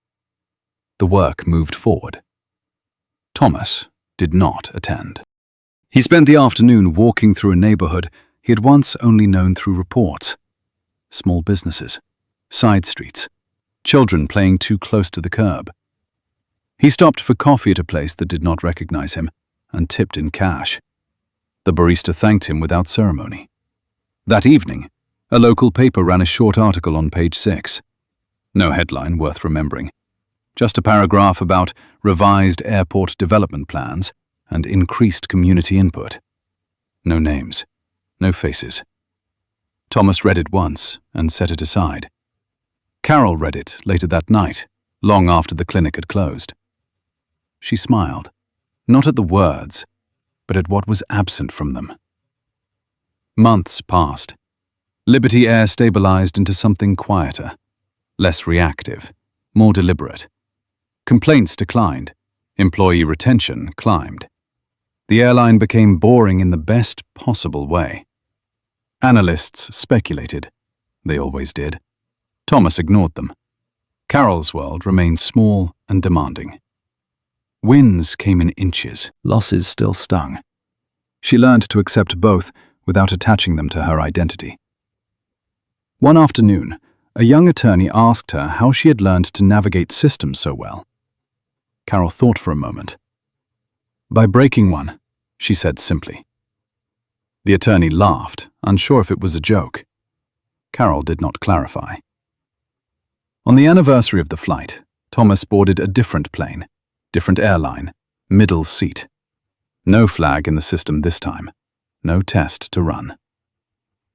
S1: The work moved forward. Thomas did not attend. He spent the afternoon walking through a neighborhood he had once only known through reports. Small businesses, side streets, children playing too close to the curb. He stopped for coffee at a place that did not recognize him and tipped in cash. The barista thanked him without ceremony. That evening, a local paper ran a short article on page 6. No headline worth remembering. Just a paragraph about revised airport development plans and increased community input. No names, no faces. Thomas read it once and set it aside. Carol read it later that night, long after the clinic had closed. She smiled, not at the words, but at what was absent from them. Months passed. Liberty Air stabilized into something quieter, less reactive, more deliberate. Complaints declined. Employee retention climbed. The airline became boring in the best possible way. Analysts speculated. They always did. Thomas ignored them. Carol's world remained small and demanding. Wins came in inches, losses still stung. She learned to accept both without attaching them to her identity. One afternoon, a young attorney asked her how she had learned to navigate systems so well. Carol thought for a moment. "By breaking one," she said simply. The attorney laughed, unsure if it was a joke. Carol did not clarify. On the anniversary of the flight, Thomas boarded a different plane, different airline, middle seat. No flag in the system this time, no test to run.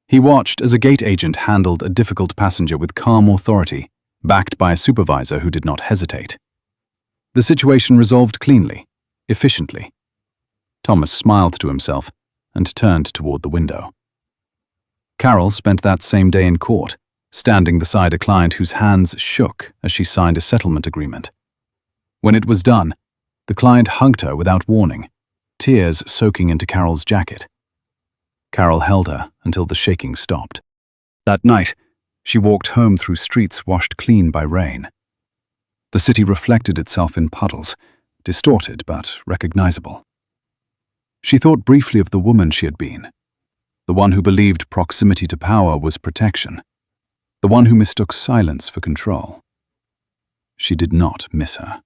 S1: He watched as a gate agent handled a difficult passenger with calm authority, backed by a supervisor who did not hesitate. The situation resolved cleanly, efficiently. Thomas smiled to himself and turned toward the window. Carol spent that same day in court, standing beside a client whose hands shook as she signed a settlement agreement. When it was done, the client hugged her without warning, tears soaking into Carol's jacket. Carol held her until the shaking stopped. That night, she walked home through streets washed clean by rain. The city reflected itself in puddles, distorted but recognizable. She thought briefly of the woman she had been, the one who believed proximity to power was protection, the one who mistook silence for control. She did not miss her.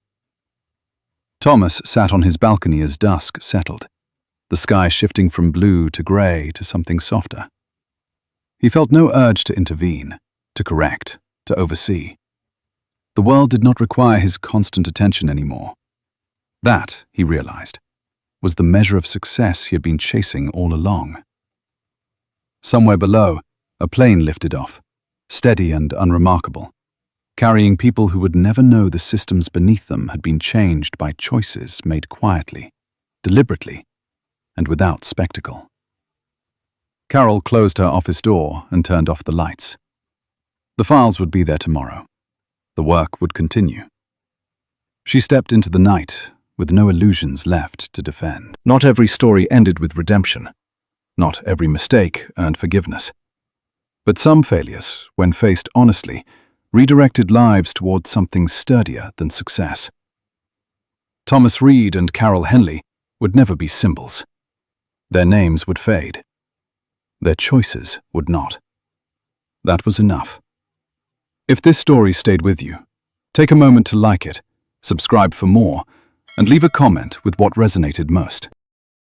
S1: Thomas sat on his balcony as dusk settled, the sky shifting from blue to gray to something softer. He felt no urge to intervene, to correct, to oversee. The world did not require his constant attention anymore. That, he realized, was the measure of success he had been chasing all along. Somewhere below, a plane lifted off, steady and unremarkable, carrying people who would never know the systems beneath them had been changed by choices made quietly, deliberately, and without spectacle. Carol closed her office door and turned off the lights. The files would be there tomorrow. The work would continue. She stepped into the night, with no illusions left to defend. Not every story ended with redemption. Not every mistake earned forgiveness. But some failures, when faced honestly, redirected lives towards something sturdier than success. Thomas Reed and Carol Henley would never be symbols. Their names would fade. Their choices would not. That was enough. If this story stayed with you, take a moment to like it, subscribe for more, and leave a comment with what resonated most.